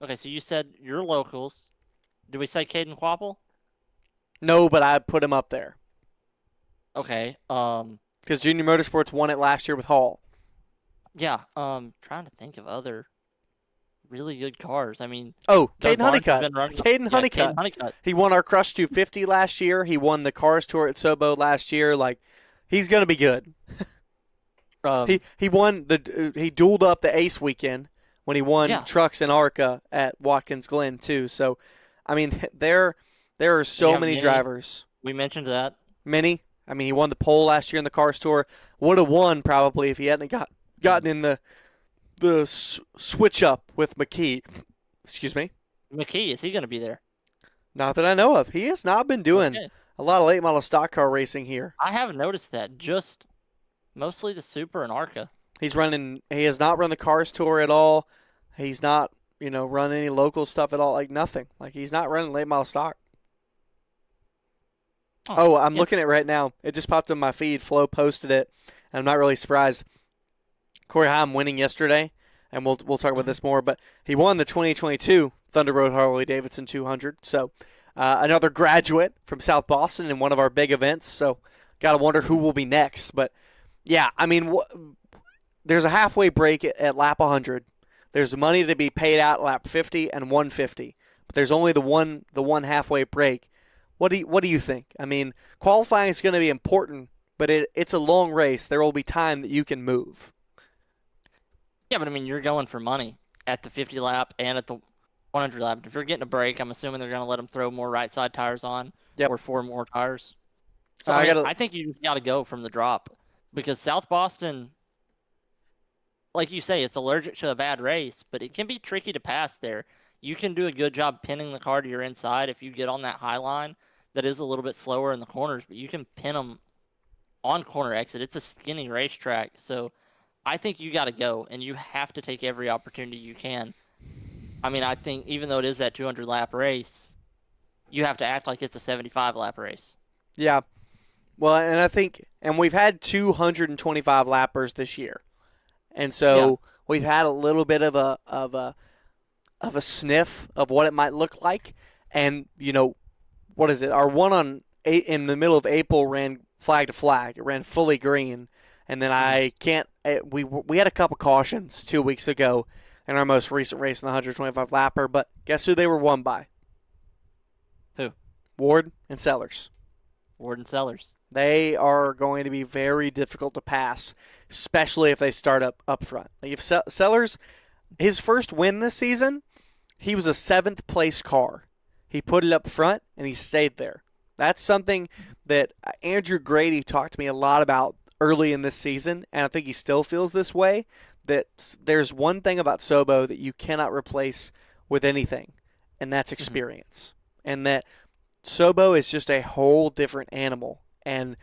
Okay, so you said your locals. Did we say Caden Kvapil? No, but I put him up there. Okay. Because Junior Motorsports won it last year with Hall. Yeah. Trying to think of other really good cars. Caden Honeycutt. Caden Honeycutt. He won our Crush 250 last year. He won the Cars Tour at Sobo last year. He's gonna be good. He won he dueled up the Ace weekend when he won trucks in ARCA at Watkins Glen too. So, there are so many drivers. We mentioned that. Many. He won the pole last year in the Cars Tour. Would have won probably if he hadn't gotten in the switch up with McKee. Excuse me. McKee, is he going to be there? Not that I know of. He has not been doing a lot of late model stock car racing here. I have noticed that. Just mostly the Super and ARCA. He has not run the Cars Tour at all. He's not run any local stuff at all. Like nothing. Like he's not running late model stock. Oh, I'm looking at it right now. It just popped in my feed. Flo posted it, and I'm not really surprised. Corey Heim winning yesterday, and we'll talk about this more, but he won the 2022 Thunder Road Harley Davidson 200. So another graduate from South Boston in one of our big events. So got to wonder who will be next. But, yeah, I mean, there's a halfway break at lap 100. There's money to be paid out at lap 50 and 150. But there's only the one halfway break. What do you think? I mean, qualifying is going to be important, but it's a long race. There will be time that you can move. Yeah, but I mean, you're going for money at the 50 lap and at the 100 lap. If you're getting a break, I'm assuming they're going to let them throw more right side tires on or 4 more tires. So I think you got to go from the drop because South Boston, like you say, it's allergic to a bad race, but it can be tricky to pass there. You can do a good job pinning the car to your inside if you get on that high line that is a little bit slower in the corners, but you can pin them on corner exit. It's a skinny racetrack, so I think you got to go, and you have to take every opportunity you can. I mean, I think even though it is that 200-lap race, you have to act like it's a 75-lap race. Yeah. Well, and I think, and we've had 225 lappers this year, and so we've had a little bit of a sniff of what it might look like, and what is it? Our one in the middle of April ran flag to flag. It ran fully green, and then we had a couple cautions 2 weeks ago in our most recent race in the 125 lapper, but guess who they were won by? Who? Ward and Sellers. Ward and Sellers. They are going to be very difficult to pass, especially if they start up front. Like if Sellers, his first win this season, he was a 7th place car. He put it up front, and he stayed there. That's something that Andrew Grady talked to me a lot about early in this season, and I think he still feels this way, that there's one thing about Sobo that you cannot replace with anything, and that's experience. And that Sobo is just a whole different animal, and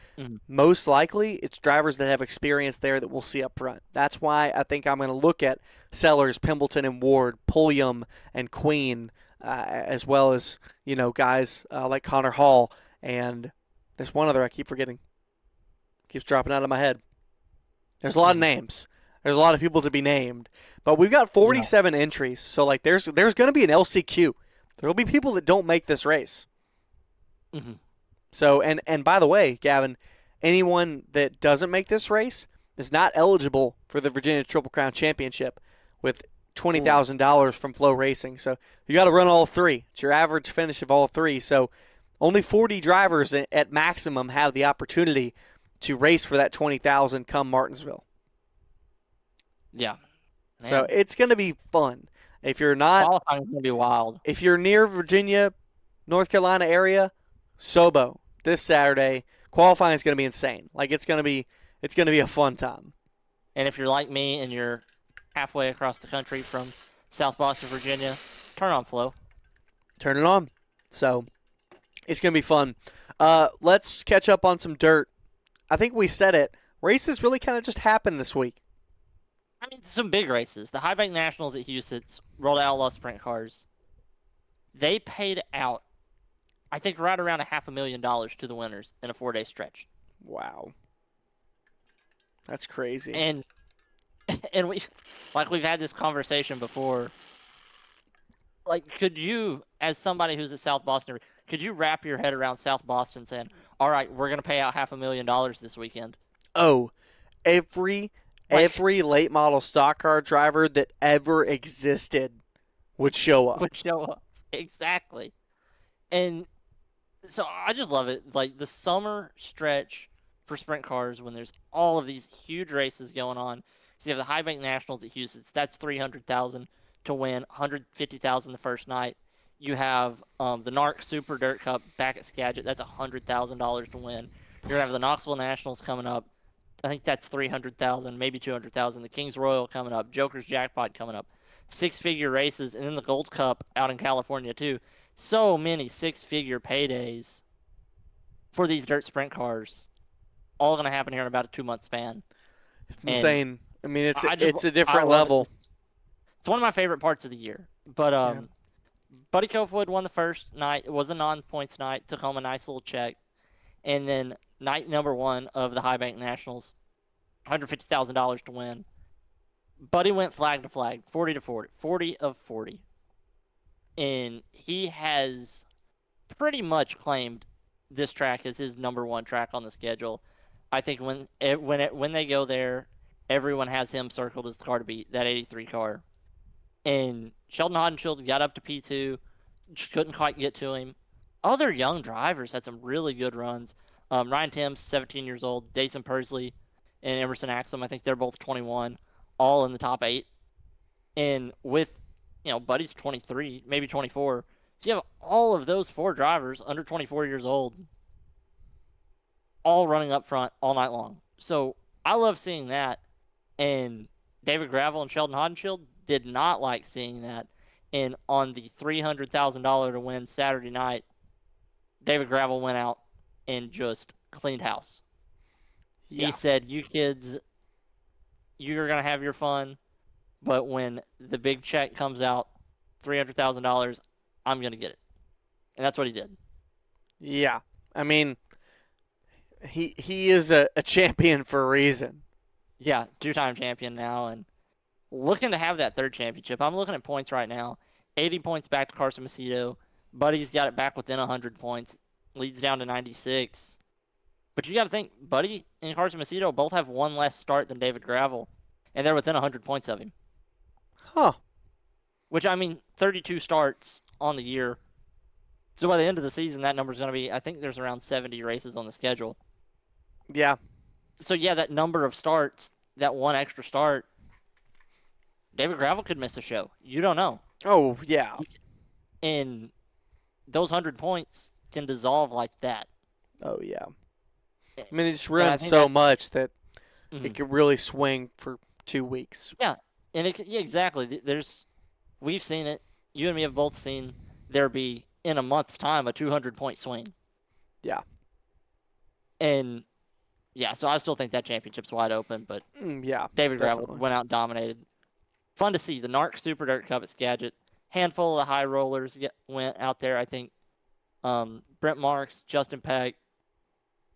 most likely it's drivers that have experience there that we'll see up front. That's why I think I'm going to look at Sellers, Pimbleton, and Ward, Pulliam, and Queen, as well as guys like Connor Hall, and there's one other I keep forgetting. Keeps dropping out of my head. There's a lot of names. There's a lot of people to be named, but we've got 47 entries, so like there's going to be an LCQ. There will be people that don't make this race. Mm-hmm. So and by the way, Gavin, anyone that doesn't make this race is not eligible for the Virginia Triple Crown Championship with $20,000 from Flow Racing. So you got to run all 3. It's your average finish of all 3. So only 40 drivers at maximum have the opportunity to race for that $20,000 come Martinsville. Yeah. Man. So it's going to be fun. If you're not, qualifying is going to be wild. If you're near Virginia, North Carolina area, Sobo this Saturday, qualifying is going to be insane. Like it's going to be a fun time. And if you're like me and you're halfway across the country from South Boston, Virginia, turn on Flow. Turn it on. So it's going to be fun. Let's catch up on some dirt. I think we said it. Races really kind of just happened this week. I mean, some big races. The High Bank Nationals at Huset's, World Outlaw Sprint Cars, they paid out, I think, right around $500,000 to the winners in a 4-day stretch. Wow. That's crazy. And we've had this conversation before. Like, could you, as somebody who's at South Boston, could you wrap your head around South Boston saying, all right, we're going to pay out $500,000 this weekend? Oh, every late model stock car driver that ever existed would show up. Exactly. And so I just love it. Like the summer stretch for sprint cars when there's all of these huge races going on. So you have the High Bank Nationals at Houston. That's $300,000 to win, $150,000 the first night. You have the NARC Super Dirt Cup back at Skagit. That's $100,000 to win. You're gonna have the Knoxville Nationals coming up. I think that's $300,000, maybe $200,000. The Kings Royal coming up. Joker's Jackpot coming up. 6-figure races, and then the Gold Cup out in California too. So many 6-figure paydays for these dirt sprint cars. All going to happen here in about a 2-month span. It's insane. I mean, it's a different level. It's one of my favorite parts of the year. But Buddy Kofoid won the first night. It was a non-points night. Took home a nice little check. And then night number 1 of the High Bank Nationals, $150,000 to win. Buddy went flag to flag, 40 to 40, 40 of 40. And he has pretty much claimed this track as his number 1 track on the schedule. I think when they go there, everyone has him circled as the car to beat, that 83 car. And Sheldon Hodenshield got up to P2, just couldn't quite get to him. Other young drivers had some really good runs. Ryan Timms, 17 years old, Dason Persley, and Emerson Axum, I think they're both 21, all in the top 8. And with, Buddy's 23, maybe 24. So you have all of those 4 drivers under 24 years old all running up front all night long. So I love seeing that. And David Gravel and Sheldon Hodenshield did not like seeing that. And on the $300,000 to win Saturday night, David Gravel went out and just cleaned house. Yeah. He said, you kids, you're going to have your fun, but when the big check comes out, $300,000, I'm going to get it. And that's what he did. Yeah. I mean, he is a champion for a reason. Yeah, 2-time champion now, and looking to have that 3rd championship. I'm looking at points right now. 80 points back to Carson Macedo. Buddy's got it back within 100 points. Leads down to 96. But you got to think, Buddy and Carson Macedo both have 1 less start than David Gravel, and they're within 100 points of him. Huh. Which, 32 starts on the year. So by the end of the season, that number's going to be, I think there's around 70 races on the schedule. Yeah. So, yeah, that number of starts, that 1 extra start, David Gravel could miss a show. You don't know. Oh, yeah. And those 100 points can dissolve like that. Oh, yeah. They just run so much that it could really swing for 2 weeks. Yeah, and exactly. We've seen it. You and me have both seen there be, in a month's time, a 200-point swing. Yeah. And, yeah, so I still think that championship's wide open, but yeah, David Gravel went out and dominated. Fun to see. The NARC Super Dirt Cup at Skagit. Handful of the high rollers went out there, I think. Brent Marks, Justin Peck,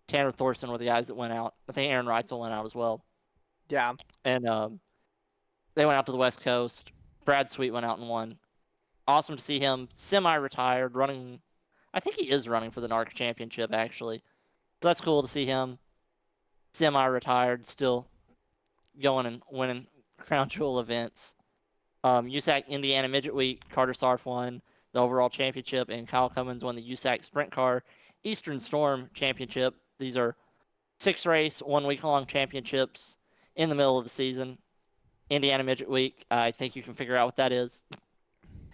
Tanner Thorson were the guys that went out. I think Aaron Reitzel went out as well. Yeah. And they went out to the West Coast. Brad Sweet went out and won. Awesome to see him semi-retired, running. I think he is running for the NARC championship, actually. So that's cool to see him semi-retired, still going and winning crown jewel events. USAC Indiana Midget Week, Carter Sarf won the overall championship, and Kyle Cummins won the USAC Sprint Car Eastern Storm Championship. These are 6-race, 1-week-long championships in the middle of the season. Indiana Midget Week, I think you can figure out what that is.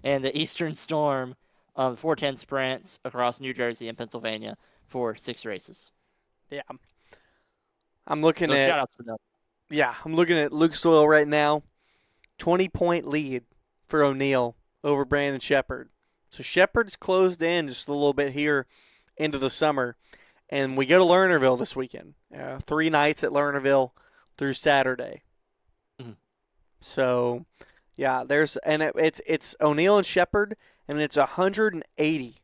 And the Eastern Storm, 410 sprints across New Jersey and Pennsylvania for 6 races. Yeah. I'm looking at shout out to them. Yeah, I'm looking at Lucas Oil right now. 20-point lead for O'Neil over Brandon Sheppard. So Sheppard's closed in just a little bit here into the summer. And we go to Lernerville this weekend. 3 nights at Lernerville through Saturday. Mm-hmm. So, yeah, it's O'Neil and Sheppard, and it's 180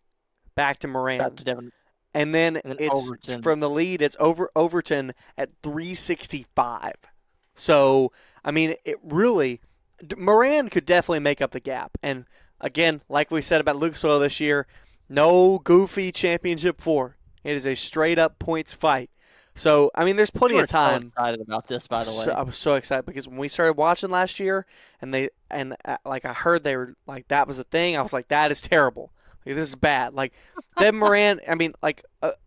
back to Moran. Back to Devin. And then it's Overton. From the lead, it's Overton at 365. So, it really, Moran could definitely make up the gap. And again, like we said about Lucas Oil this year, no goofy championship 4. It is a straight-up points fight. So, there's plenty of time. I'm so excited about this, by the way. I was so excited because when we started watching last year, I heard they were like, that was a thing, I was like, that is terrible. Like, this is bad. Like, Devin Moran,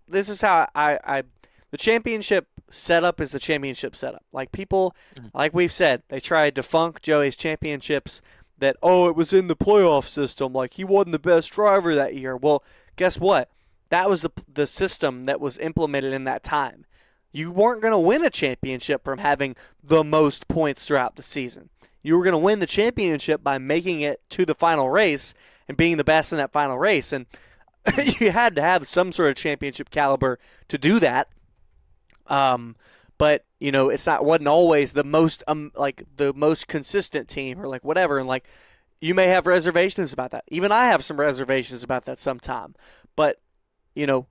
this is how the championship setup is the championship setup. Like, people, like we've said, they tried to funk Joey's championships that, it was in the playoff system. Like, he wasn't the best driver that year. Well, guess what? That was the system that was implemented in that time. You weren't going to win a championship from having the most points throughout the season. You were going to win the championship by making it to the final race and being the best in that final race. And you had to have some sort of championship caliber to do that. But wasn't always the most the most consistent team or like whatever. And like you may have reservations about that. Even I have some reservations about that sometime. But, the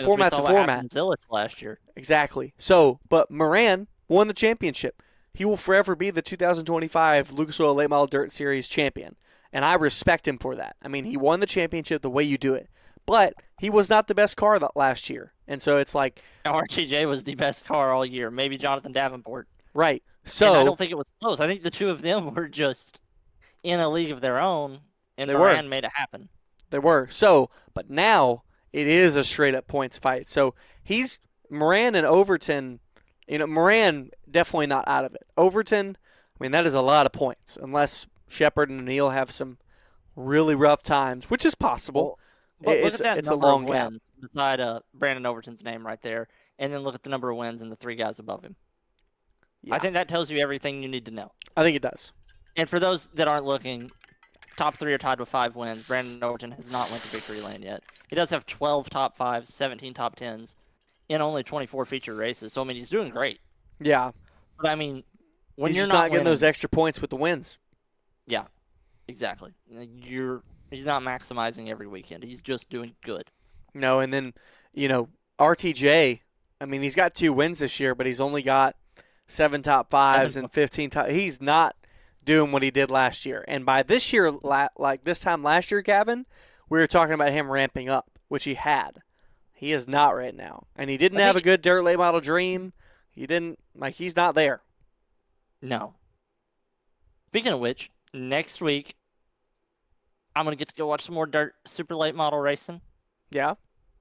format's a format. Zilisch last year. Exactly. So, but Moran won the championship. He will forever be the 2025 Lucas Oil Late Model Dirt Series champion. And I respect him for that. I mean, he won the championship the way you do it. But he was not the best car last year. And so it's like... RTJ was the best car all year. Maybe Jonathan Davenport. Right. So... And I don't think it was close. I think the two of them were just in a league of their own. And Moran made it happen. They were. So, but now it is a straight-up points fight. So Moran and Overton... Moran definitely not out of it. Overton, I mean, that is a lot of points. Unless Sheppard and O'Neil have some really rough times, which is possible. But look at that it's number a long of wins beside Brandon Overton's name right there, and then look at the number of wins and the three guys above him. Yeah. I think that tells you everything you need to know. I think it does. And for those that aren't looking, top three are tied with 5 wins. Brandon Overton has not went to victory lane yet. He does have 12 top 5s, 17 top 10s in only 24 feature races. So, I mean, he's doing great. Yeah. But, I mean, when he's you're just not getting winning, those extra points with the wins. Yeah, exactly. He's not maximizing every weekend. He's just doing good. No, and then, RTJ, I mean, he's got 2 wins this year, but he's only got 7 top 5s and 15 top. He's not doing what he did last year. And by this year, like this time last year, Gavin, we were talking about him ramping up, which he had. He is not right now. And he didn't have a good dirt late model dream. He didn't, he's not there. No. Speaking of which, next week, I'm going to get to go watch some more dirt super late model racing. Yeah.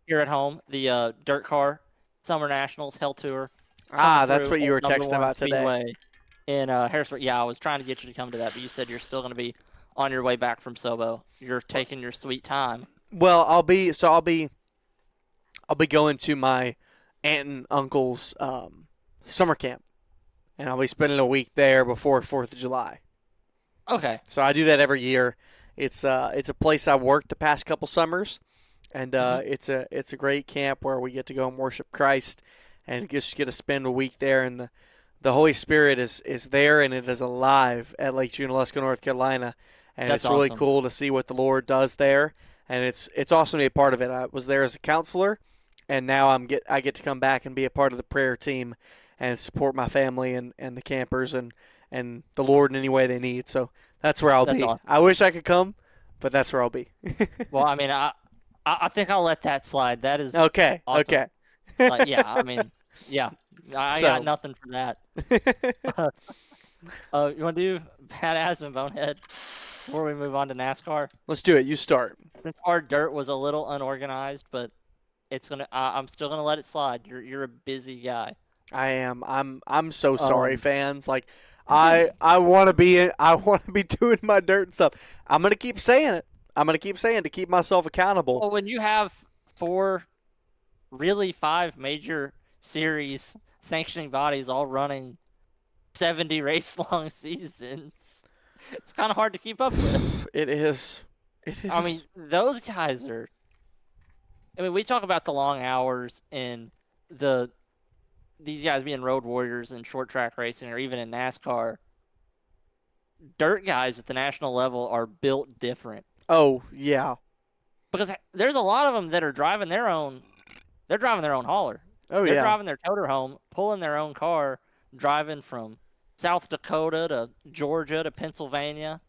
Here at home, the Dirt Car Summer Nationals Hell Tour. That's what you were texting about Speedway in Harrisburg. Yeah, I was trying to get you to come to that, but you said you're still going to be on your way back from Sobo. You're taking your sweet time. Well, I'll be going to my aunt and uncle's summer camp, and I'll be spending a week there before 4th of July. Okay. So I do that every year. It's a place I worked the past couple summers, and it's a great camp where we get to go and worship Christ, and just get to spend a week there. And the Holy Spirit is there, and it is alive at Lake Junaluska, North Carolina, and That's it's really awesome. cool to see what the Lord does there. And it's awesome to be a part of it. I was there as a counselor, and now I get to come back and be a part of the prayer team and support my family and the campers and the Lord in any way they need. So that's where I'll be. Awesome. I wish I could come, but that's where I'll be. Well, I mean, I think I'll let that slide. That is okay. Awesome. Okay. Yeah, I mean, yeah, I got nothing for that. You want to do Badass and Bonehead before we move on to NASCAR? Let's do it. You start. Since our dirt was a little unorganized, but I'm still gonna let it slide. You're a busy guy. I am. I'm so sorry, fans. Like, I want to be doing my dirt and stuff. I'm gonna keep saying it. To keep myself accountable. Well, when you have 5 major series sanctioning bodies all running 70 race long seasons, it's kind of hard to keep up with. It is. I mean, those guys are. I mean, we talk about the long hours and these guys being road warriors in short track racing or even in NASCAR. Dirt guys at the national level are built different. Oh, yeah. Because there's a lot of them that are driving their own. They're driving their own hauler. Oh, They're driving their toter home, pulling their own car, driving from South Dakota to Georgia to Pennsylvania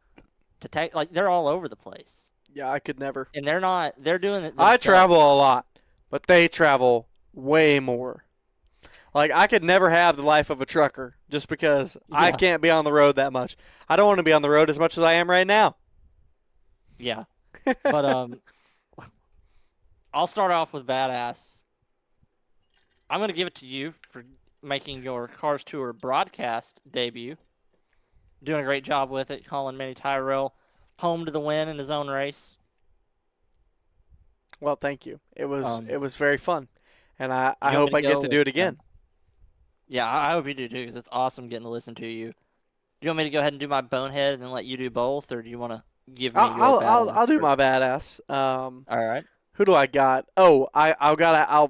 to take. Like, they're all over the place. Yeah, I could never. And they're not. They're doing it. I travel a lot, but they travel way more. Like, I could never have the life of a trucker just because I can't be on the road that much. I don't want to be on the road as much as I am right now. Yeah. But I'll start off with Badass. I'm going to give it to you for making your Cars Tour broadcast debut. Doing a great job with it, calling Minnie Tyrell home to the win in his own race. Well, thank you. It was very fun, and I hope I get to do it again. Yeah, I hope you do too, because it's awesome getting to listen to you. Do you want me to go ahead and do my Bonehead and then let you do both, or do you want to give me your Badass? I'll do my Badass. All right. Who do I got? Oh,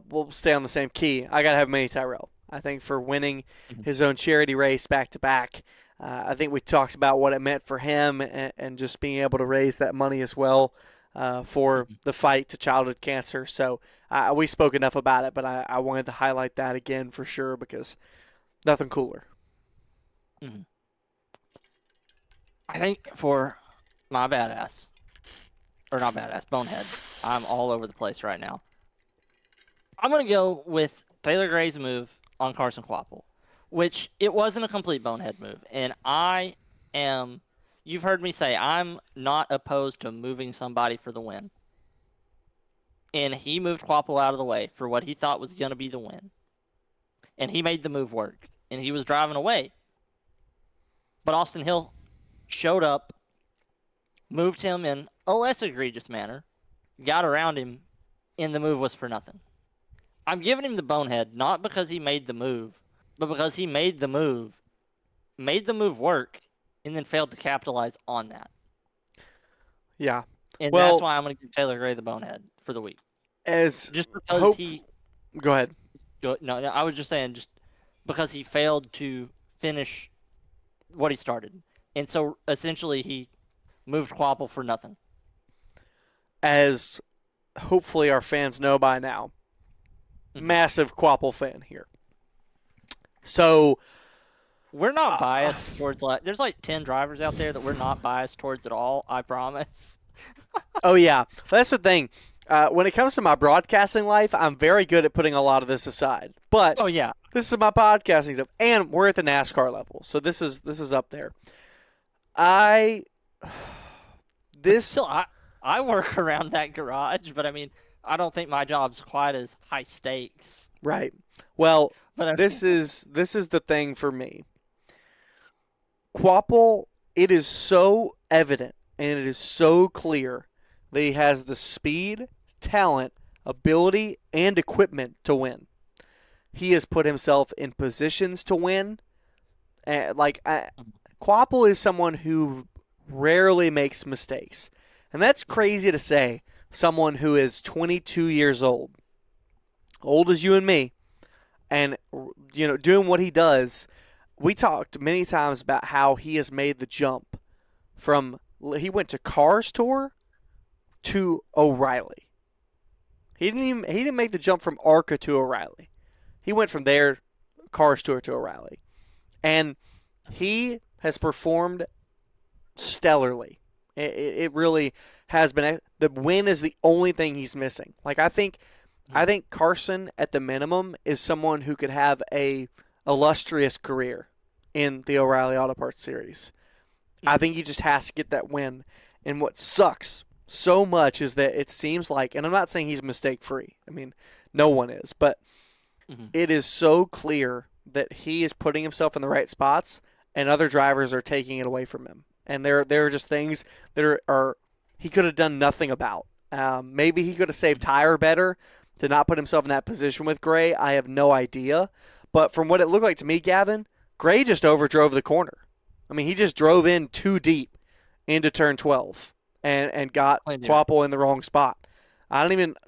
we'll stay on the same key. I gotta have Minnie Tyrell. I think for winning his own charity race back to back, I think we talked about what it meant for him and just being able to raise that money as well for the fight to childhood cancer. So we spoke enough about it, but I wanted to highlight that again for sure because nothing cooler. Mm-hmm. I think for my badass, or not badass, bonehead, I'm all over the place right now. I'm going to go with Taylor Gray's move on Carson Kvapil, which it wasn't a complete bonehead move. And you've heard me say, I'm not opposed to moving somebody for the win. And he moved Kvapil out of the way for what he thought was going to be the win. And he made the move work. And he was driving away. But Austin Hill showed up, moved him in a less egregious manner, got around him, and the move was for nothing. I'm giving him the bonehead not because he made the move, but because he made the move work, and then failed to capitalize on that. Yeah. And that's why I'm going to give Taylor Gray the bonehead for the week. Just because Go ahead. No, I was just saying just because he failed to finish what he started. And so essentially he moved Kvapil for nothing. As hopefully our fans know by now, massive Kvapil fan here. So we're not biased towards there's 10 drivers out there that we're not biased towards at all, I promise. Oh yeah, that's the thing. When it comes to my broadcasting life, I'm very good at putting a lot of this aside. But oh yeah, this is my podcasting stuff, and we're at the NASCAR level, so this is up there. I work around that garage, but I mean, I don't think my job's quite as high stakes. Right. Well, but this is the thing for me. Kvapil, it is so evident and it is so clear that he has the speed, talent, ability, and equipment to win. He has put himself in positions to win. Kvapil is someone who rarely makes mistakes. And that's crazy to say. Someone who is 22 years old as you and me, and doing what he does. We talked many times about how he has made the jump he went to Cars Tour to O'Reilly. He didn't make the jump from ARCA to O'Reilly. He went from there, Cars Tour to O'Reilly, and he has performed stellarly. It really has been. The win is the only thing he's missing. I think Carson, at the minimum, is someone who could have a illustrious career in the O'Reilly Auto Parts Series. I think he just has to get that win. And what sucks so much is that it seems like, and I'm not saying he's mistake-free. I mean, no one is. But it is so clear that he is putting himself in the right spots, and other drivers are taking it away from him. And there are just things that are he could have done nothing about. Maybe he could have saved tire better to not put himself in that position with Gray. I have no idea. But from what it looked like to me, Gavin, Gray just overdrove the corner. I mean, he just drove in too deep into turn 12 and got Kvapil in the wrong spot.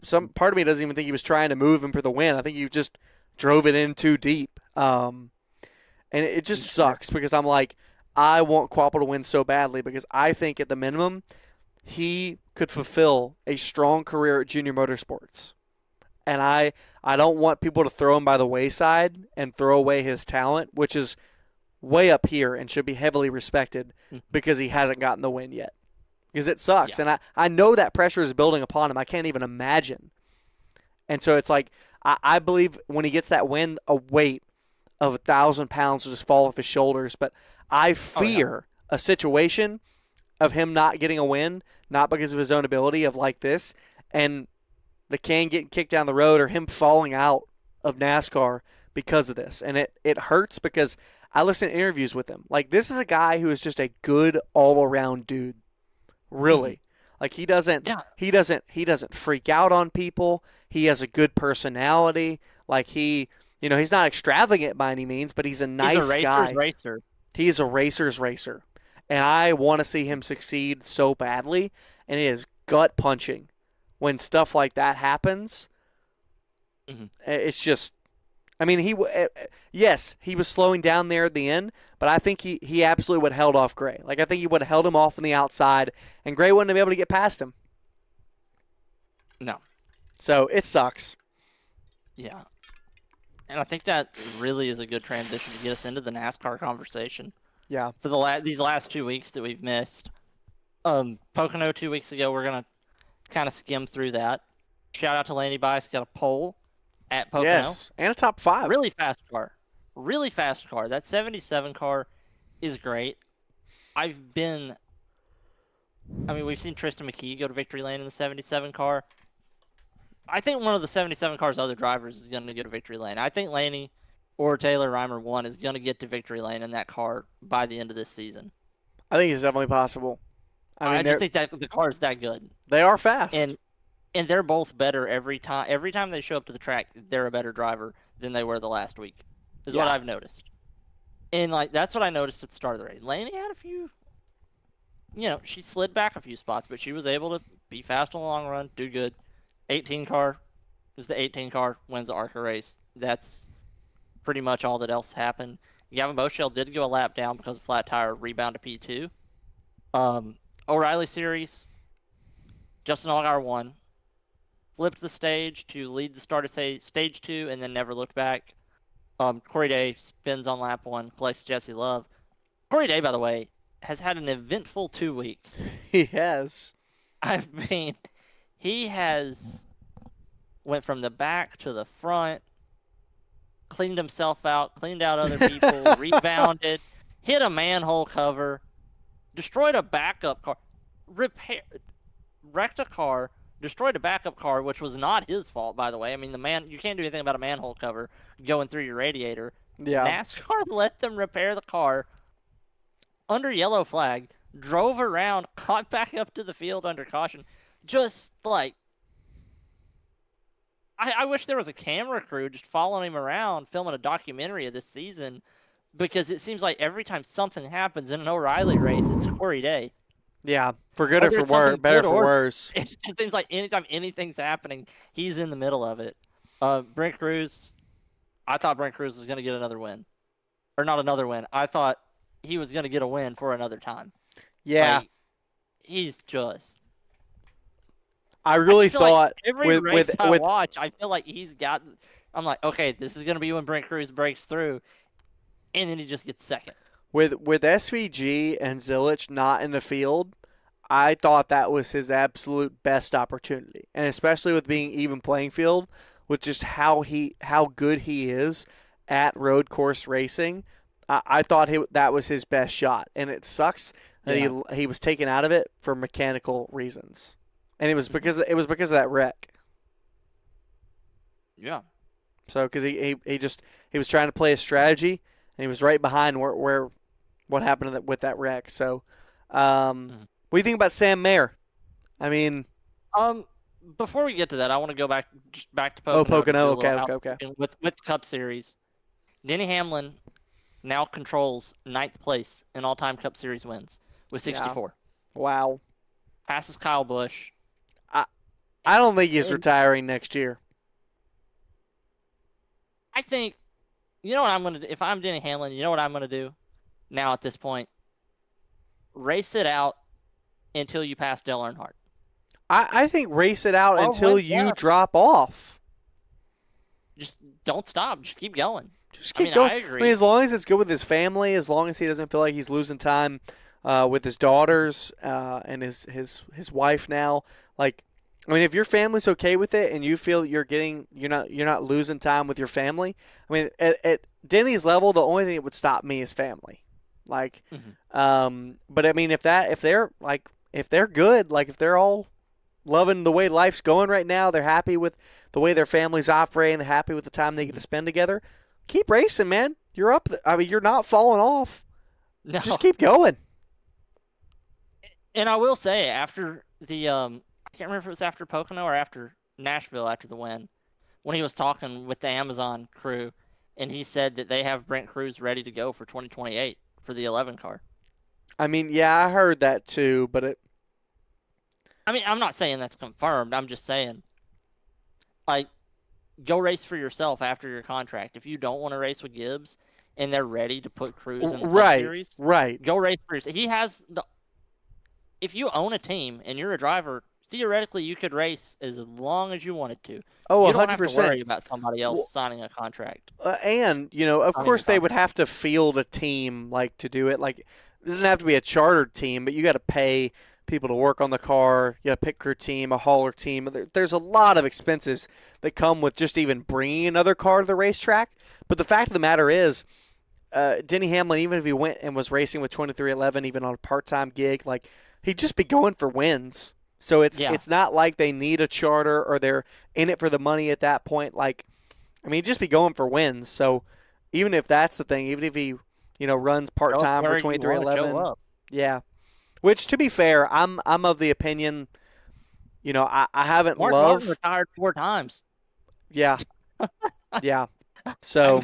Some part of me doesn't even think he was trying to move him for the win. I think he just drove it in too deep. And it just sucks because I'm like, I want Kvapil to win so badly because I think at the minimum he could fulfill a strong career at Junior Motorsports. And I don't want people to throw him by the wayside and throw away his talent, which is way up here and should be heavily respected because he hasn't gotten the win yet. Because it sucks. Yeah. And I know that pressure is building upon him. I can't even imagine. And so it's like, I believe when he gets that win, a weight of 1,000 pounds will just fall off his shoulders. But I fear a situation of him not getting a win, not because of his own ability of like this, and the can getting kicked down the road or him falling out of NASCAR because of this. And it hurts because I listen to interviews with him. Like, this is a guy who is just a good all-around dude. Really. Like, he doesn't freak out on people. He has a good personality. Like, he's not extravagant by any means, but he's a nice guy. Racer. He's a racer's racer. And I want to see him succeed so badly. And it is gut-punching when stuff like that happens. It's just, I mean, yes, he was slowing down there at the end, but I think he absolutely would have held off Gray. Like, I think he would have held him off on the outside, and Gray wouldn't have been able to get past him. No. So, it sucks. Yeah. And I think that really is a good transition to get us into the NASCAR conversation. Yeah. For these last 2 weeks that we've missed. Pocono 2 weeks ago, we're going to kind of skim through that. Shout out to Laney Bice, got a pole at Pocono. Yes, and a top 5. Really fast car. Really fast car. That 77 car is great. We've seen Tristan McKee go to victory lane in the 77 car. I think one of the 77 car's other drivers is going to go to victory lane. I think Laney or Taylor Reimer 1 is going to get to victory lane in that car by the end of this season. I think it's definitely possible. I just think that the car is that good. They are fast. And they're both better every time. Every time they show up to the track, they're a better driver than they were the last week, is what I've noticed. And, that's what I noticed at the start of the race. Laney had a few, she slid back a few spots, but she was able to be fast on the long run, do good. 18 car is the 18 car, wins the ARCA race. That's pretty much all that else happened. Gavin Boschel did go a lap down because of flat tire, rebound to P2. O'Reilly Series, Justin Allgaier won. Flipped the stage to lead the start of stage 2 and then never looked back. Corey Day spins on lap 1, collects Jesse Love. Corey Day, by the way, has had an eventful 2 weeks. He has. I mean, he has went from the back to the front, cleaned himself out, cleaned out other people, rebounded, hit a manhole cover, destroyed a backup car, wrecked a car, destroyed a backup car, which was not his fault, by the way. I mean, you can't do anything about a manhole cover going through your radiator. Yeah. NASCAR let them repair the car under yellow flag, drove around, caught back up to the field under caution. Just I wish there was a camera crew just following him around, filming a documentary of this season, because it seems like every time something happens in an O'Reilly race, it's Corey Day. Yeah, for good or for worse, better for worse. It just seems like anytime anything's happening, he's in the middle of it. Brent Cruz, I thought Brent Cruz was going to get another win. Or not another win. I thought he was going to get a win for another time. Yeah. He's just... I really thought... Like every race I watch, I feel like he's got... I'm like, okay, this is going to be when Brent Cruz breaks through. And then he just gets second. With SVG and Zilisch not in the field, I thought that was his absolute best opportunity. And especially with being even playing field, with just how good he is at road course racing, I thought that was his best shot. And it sucks that he was taken out of it for mechanical reasons. And it was because of that wreck. Yeah. So because he was trying to play a strategy, and he was right behind where what happened with that wreck. So, what do you think about Sam Mayer? I mean, before we get to that, I want to go back to Pocono. Oh, Pocono. Okay. With the Cup Series, Denny Hamlin now controls 9th place in all-time Cup Series wins with 64. Yeah. Wow. Passes Kyle Busch. I don't think he's retiring next year. I think, you know what I'm going to do? If I'm Denny Hamlin, you know what I'm going to do now at this point? Race it out until you pass Dale Earnhardt. I think race it out until you drop off. Just don't stop. Just keep going. Just keep going. I agree. I mean, as long as it's good with his family, as long as he doesn't feel like he's losing time with his daughters and his wife now. Like, I mean, if your family's okay with it and you feel you're not losing time with your family. I mean, at Denny's level, the only thing that would stop me is family. Like, but I mean, if they're good, like if they're all loving the way life's going right now, they're happy with the way their family's operating, they're happy with the time they get to spend together. Keep racing, man. You're up. I mean, you're not falling off. No. Just keep going. And I will say, after the I can't remember if it was after Pocono or after Nashville after the win, when he was talking with the Amazon crew, and he said that they have Brent Cruz ready to go for 2028 for the 11 car. I mean, yeah, I heard that too, but I'm not saying that's confirmed. I'm just saying, like, go race for yourself after your contract. If you don't want to race with Gibbs and they're ready to put Cruz in the Cup Series, right. go race for yourself. He has the. If you own a team and you're a driver, theoretically you could race as long as you wanted to. Oh, you don't 100%. have to worry about somebody else signing a contract. And, of course they would have to field a team to do it. It doesn't have to be a chartered team, but you got to pay people to work on the car. You got a pit crew team, a hauler team. There's a lot of expenses that come with just even bringing another car to the racetrack. But the fact of the matter is, Denny Hamlin, even if he went and was racing with 2311, even on a part-time gig, he'd just be going for wins. So it's not like they need a charter or they're in it for the money at that point. He'd just be going for wins. So even if that's the thing, even if he, runs part-time for 2311, yeah. Which, to be fair, I'm of the opinion, I haven't Mark loved. Martin retired 4 times. Yeah, yeah. So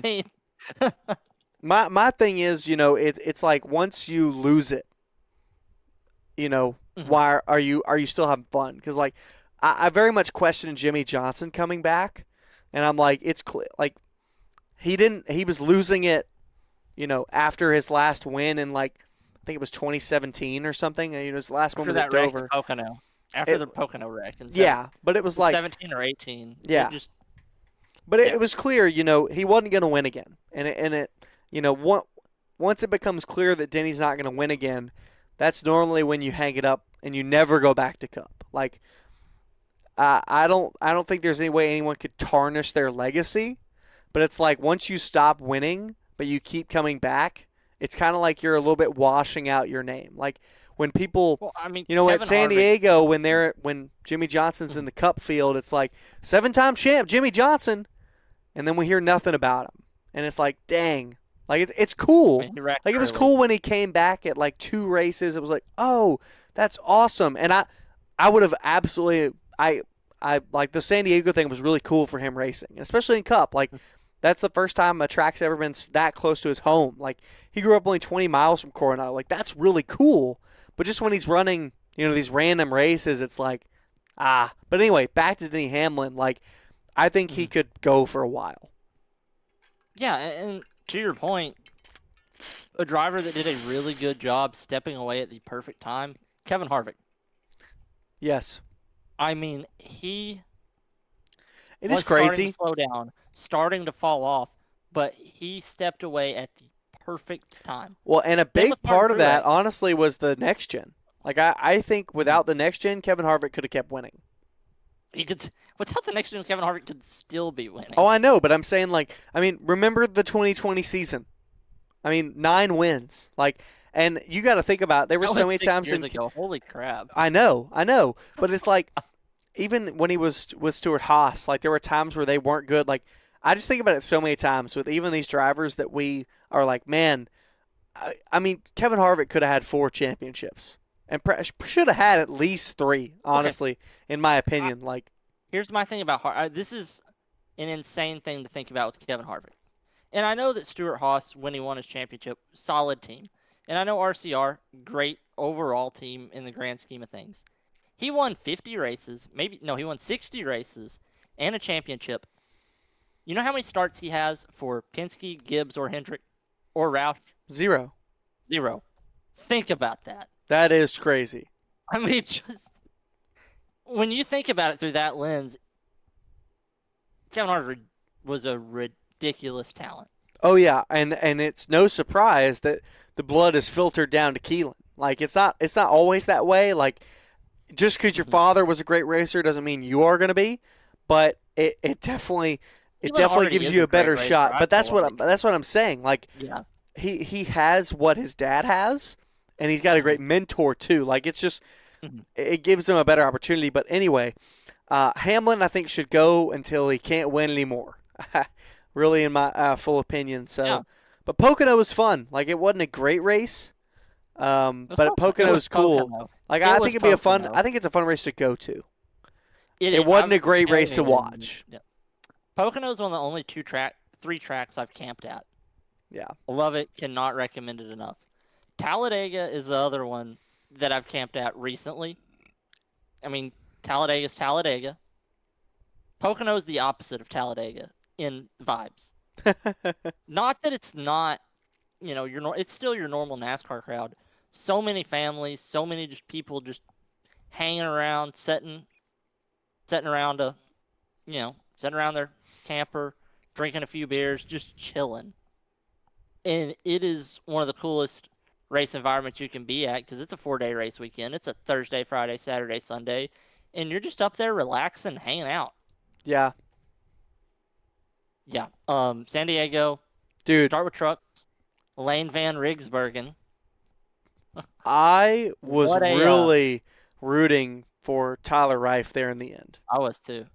my thing is, it's like once you lose it, why are you still having fun? Because I very much question Jimmy Johnson coming back, and I'm like, it's clear, he was losing it, after his last win in I think it was 2017 or something. His last one was at Dover. After the Pocono wreck. Yeah, but it was 17 or 18. Yeah. It was clear, he wasn't going to win again, and it once it becomes clear that Denny's not going to win again, that's normally when you hang it up and you never go back to Cup. I don't think there's any way anyone could tarnish their legacy, but it's once you stop winning, but you keep coming back, it's kind of like you're a little bit washing out your name. When people, at San Diego, when Jimmy Johnson's in the Cup field, it's 7-time champ Jimmy Johnson, and then we hear nothing about him, and it's dang. It's cool. It was cool when he came back at 2 races. It was oh, that's awesome. And I would have absolutely I the San Diego thing was really cool for him racing, especially in Cup. That's the first time a track's ever been that close to his home. He grew up only 20 miles from Coronado. That's really cool. But just when he's running, these random races, it's But anyway, back to Denny Hamlin. I think he could go for a while. Yeah, and to your point, a driver that did a really good job stepping away at the perfect time, Kevin Harvick. Yes. He it is crazy. Starting to slow down, starting to fall off, but he stepped away at the perfect time. Well, and a big part of that, honestly, was the next gen. I think without the next gen, Kevin Harvick could have kept winning. He could, without the next gen, Kevin Harvick could still be winning. Oh, I know, but I'm saying remember the 2020 season? 9 wins. And you got to think about it, there were so many times years ago. Holy crap! I know, but it's even when he was with Stuart Haas, there were times where they weren't good. I just think about it so many times with even these drivers that we are man. Kevin Harvick could have had 4 championships and should have had at least 3. Honestly, in my opinion, here's my thing about this is an insane thing to think about with Kevin Harvick, and I know that Stuart Haas, when he won his championship, solid team. And I know RCR, great overall team in the grand scheme of things. He won 50 races, he won 60 races and a championship. You know how many starts he has for Penske, Gibbs, or Hendrick, or Roush? 0. Think about that. That is crazy. Just when you think about it through that lens, Kevin Harvick was a ridiculous talent. Oh yeah, and it's no surprise that the blood is filtered down to Keelan. It's not always that way. Just because your father was a great racer doesn't mean you are going to be, but it definitely gives you a better shot. But that's what I'm saying. Yeah. He has what his dad has, and he's got a great mentor too. It's just it gives him a better opportunity. But anyway, Hamlin I think should go until he can't win anymore. Really, in my full opinion. So, yeah. But Pocono was fun. It wasn't a great race, but Pocono was cool. Pocono. I think it'd be a fun. I think it's a fun race to go to. It wasn't a great race to watch. Yeah. Pocono is one of the only 3 tracks I've camped at. Yeah, love it. Cannot recommend it enough. Talladega is the other one that I've camped at recently. Talladega's Talladega. Pocono's the opposite of Talladega in vibes. Not that it's not, it's still your normal NASCAR crowd. So many families, so many just people just hanging around, sitting around sitting around their camper, drinking a few beers, just chilling. And it is one of the coolest race environments you can be at because it's a 4-day race weekend. It's a Thursday, Friday, Saturday, Sunday, and you're just up there relaxing, hanging out. Yeah. Yeah. San Diego. Dude. Start with trucks. Layne Van Riggsburgen. I was really rooting for Tyler Reif there in the end. I was too.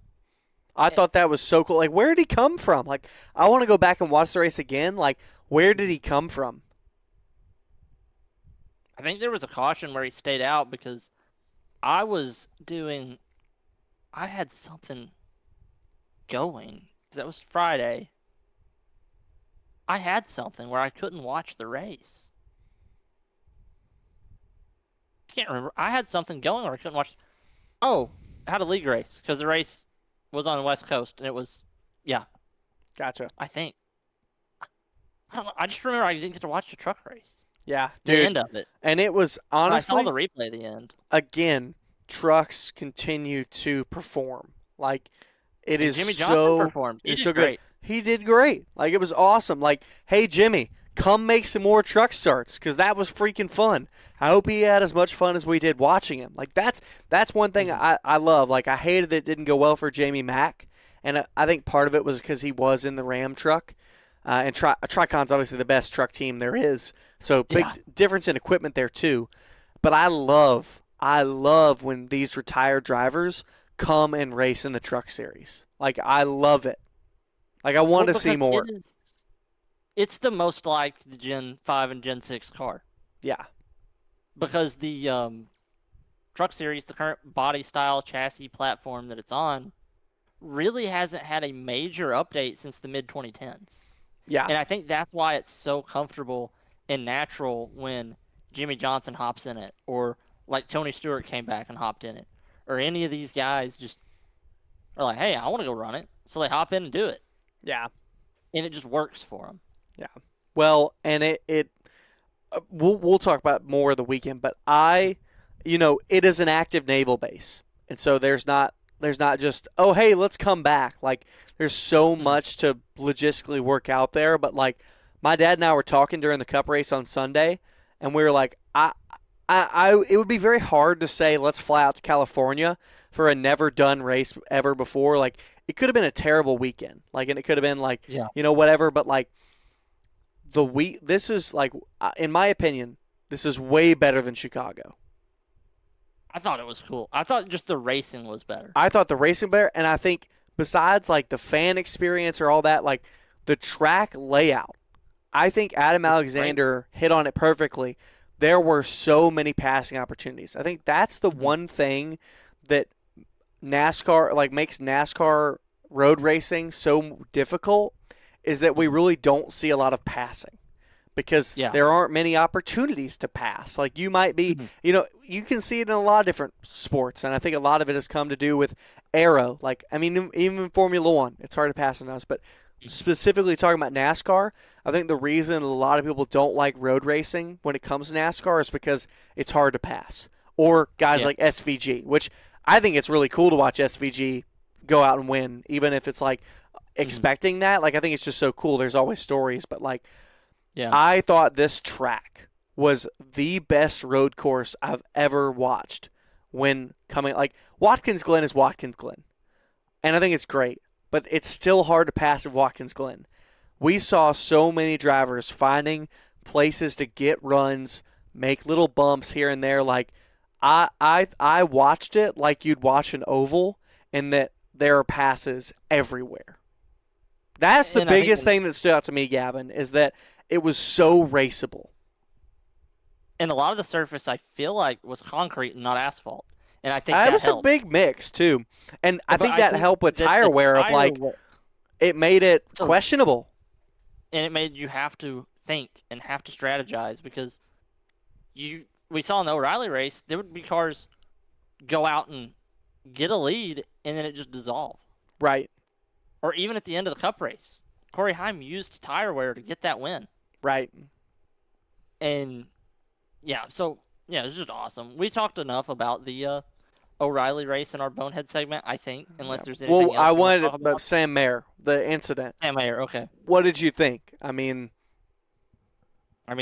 I thought that was so cool. Like, where did he come from? Like, I want to go back and watch the race again. Like, where did he come from? I think there was a caution where he stayed out because I had something going. That was Friday. I had something where I couldn't watch the race. I can't remember. I had something going where I couldn't watch. Oh, I had a league race because the race was on the West Coast, and it was, yeah. Gotcha. I think. I don't know. I just remember I didn't get to watch the truck race. Yeah, dude. The end of it. And it was, honestly, I saw the replay at the end. Again, trucks continue to perform. Like, it is Jimmy Johnson performed. It's so great. He did great. Like, it was awesome. Like, hey, Jimmy, come make some more truck starts because that was freaking fun. I hope he had as much fun as we did watching him. Like, that's one thing I love. Like, I hated that it didn't go well for Jamie Mack, and I think part of it was because he was in the Ram truck. And Tricon's obviously the best truck team there is, so big difference in equipment there too. But I love when these retired drivers come and race in the truck series. Like, I love it. Like, I want to see more. It's the most like the Gen 5 and Gen 6 car. Yeah. Because the truck series, the current body style chassis platform that it's on, really hasn't had a major update since the mid-2010s. Yeah. And I think that's why it's so comfortable and natural when Jimmy Johnson hops in it, or like Tony Stewart came back and hopped in it, or any of these guys just are like, hey, I want to go run it. So they hop in and do it. Yeah. And it just works for them. Yeah. Well, and we'll talk about more of the weekend, but it is an active naval base. And so there's not just, oh, hey, let's come back. Like, there's so much to logistically work out there. But, like, my dad and I were talking during the Cup race on Sunday, and we were like, it would be very hard to say let's fly out to California for a never-done race ever before. Like, it could have been a terrible weekend. Like, and it could have been, like, whatever. But, like, this is, like, in my opinion, this is way better than Chicago. I thought it was cool. I thought just the racing was better. I thought the racing better, and I think besides, like, the fan experience or all that, like, the track layout, I think Adam Alexander hit on it perfectly. There were so many passing opportunities. I think that's the one thing that NASCAR, like, makes NASCAR road racing so difficult is that we really don't see a lot of passing. Because there aren't many opportunities to pass. Like, you might be, you can see it in a lot of different sports, and I think a lot of it has come to do with aero. Like, I mean, even in Formula One, it's hard to pass in us. But specifically talking about NASCAR, I think the reason a lot of people don't like road racing when it comes to NASCAR is because it's hard to pass. Or guys like SVG, which I think it's really cool to watch SVG go out and win, even if it's, like, expecting that. Like, I think it's just so cool. There's always stories, but, like, I thought this track was the best road course I've ever watched when coming. Like, Watkins Glen is Watkins Glen, and I think it's great, but it's still hard to pass at Watkins Glen. We saw so many drivers finding places to get runs, make little bumps here and there. Like, I watched it like you'd watch an oval, and that there are passes everywhere. That's the biggest thing that stood out to me, Gavin, is that it was so raceable. And a lot of the surface, I feel like, was concrete and not asphalt. And I think that was helped. A big mix, too. And I think that helped with tire wear of, like, it made it questionable. And it made you have to think and have to strategize because we saw in the O'Reilly race, there would be cars go out and get a lead, and then it just dissolve. Right. Or even at the end of the Cup race, Corey Heim used tire wear to get that win. Right. And yeah, so yeah, it's just awesome. We talked enough about the O'Reilly race in our Bonehead segment, I think, unless there's anything else. Well, I you want to wanted talk about. Sam Mayer, the incident. Sam Mayer, okay. What did you think? I mean,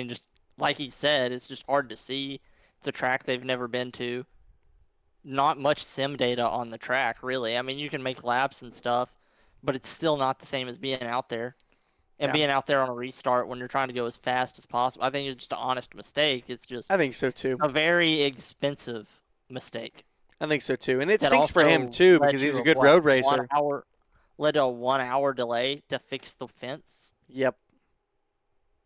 just like he said, it's just hard to see. It's a track they've never been to. Not much sim data on the track, really. I mean, you can make laps and stuff, but it's still not the same as being out there. And being out there on a restart when you're trying to go as fast as possible. I think it's just an honest mistake. It's just I think so too. A very expensive mistake. I think so too. And it stinks for him too because he's a good road racer. Led to a 1 hour delay to fix the fence. Yep.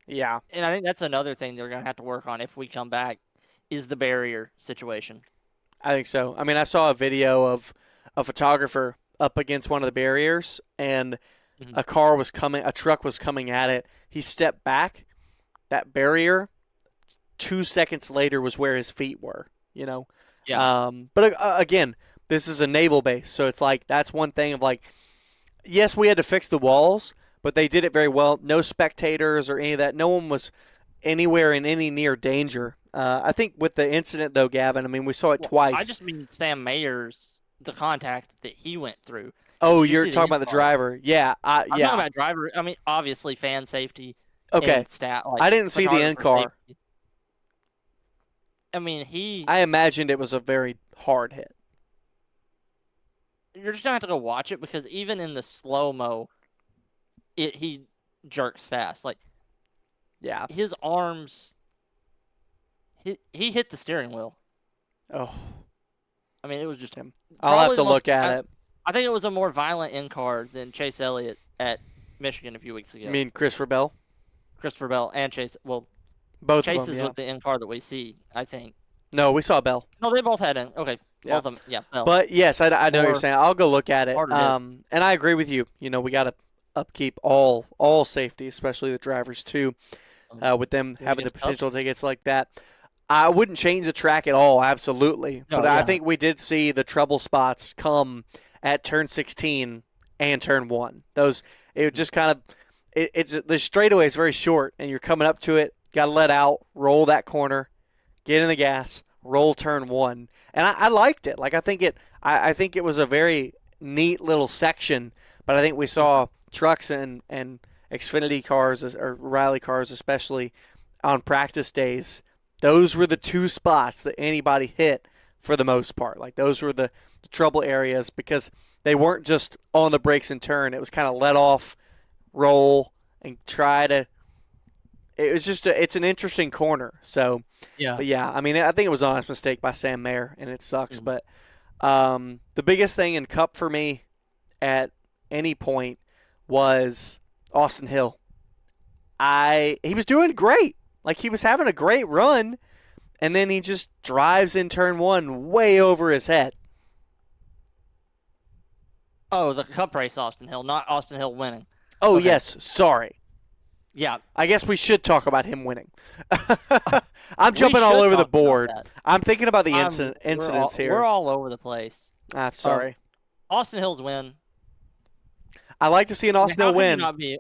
Yeah. And I think that's another thing they're going to have to work on if we come back is the barrier situation. I think so. I mean, I saw a video of a photographer up against one of the barriers and a truck was coming at it. He stepped back. That barrier 2 seconds later was where his feet were, you know. Yeah. But again, this is a naval base, so it's like that's one thing of like, yes, we had to fix the walls, but they did it very well. No spectators or any of that. No one was anywhere in any near danger. I think with the incident, though, Gavin, I mean, we saw it twice. I just mean Sam Mayer's, the contact that he went through. Oh, you're talking about the driver. Yeah. I'm talking about driver. I mean, obviously, fan safety. Okay. And stat, I didn't see the in-car. Safety. I mean, I imagined it was a very hard hit. You're just going to have to go watch it because even in the slow-mo, he jerks fast. Like, yeah, his arms, he hit the steering wheel. Oh. I mean, it was just him. I'll have to look at it. I think it was a more violent in-car than Chase Elliott at Michigan a few weeks ago. You mean Christopher Bell? Christopher Bell and Chase. Well, both Chase of them, is with the in-car that we see, I think. No, we saw Bell. No, they both had in. Okay. Yeah. Both of them. Yeah, Bell. But, yes, I know what you're saying. I'll go look at it. And I agree with you. You know, we got to upkeep all safety, especially the drivers, too, with them having the potential tickets like that. I wouldn't change the track at all, absolutely. But I think we did see the trouble spots come at turn 16 and turn 1. It just kind of the straightaway is very short, and you're coming up to it. Got to let out, roll that corner, get in the gas, roll turn 1, and I liked it. Like I think it was a very neat little section. But I think we saw trucks and Xfinity cars or rally cars, especially on practice days. Those were the two spots that anybody hit for the most part. Like those were the trouble areas because they weren't just on the brakes and turn. It was kind of let off, roll, and try to. It was just it's an interesting corner. So yeah, I mean I think it was an honest mistake by Sam Mayer, and it sucks. Mm-hmm. But the biggest thing in Cup for me at any point was Austin Hill. He was doing great. Like, he was having a great run, and then he just drives in turn 1 way over his head. Oh, the Cup race, Austin Hill, not Austin Hill winning. Oh, okay. Yes. Sorry. Yeah. I guess we should talk about him winning. I'm jumping all over the board. I'm thinking about the incidents here. We're all over the place. I'm sorry. Austin Hill's win. I like to see an Austin Hill win. Not be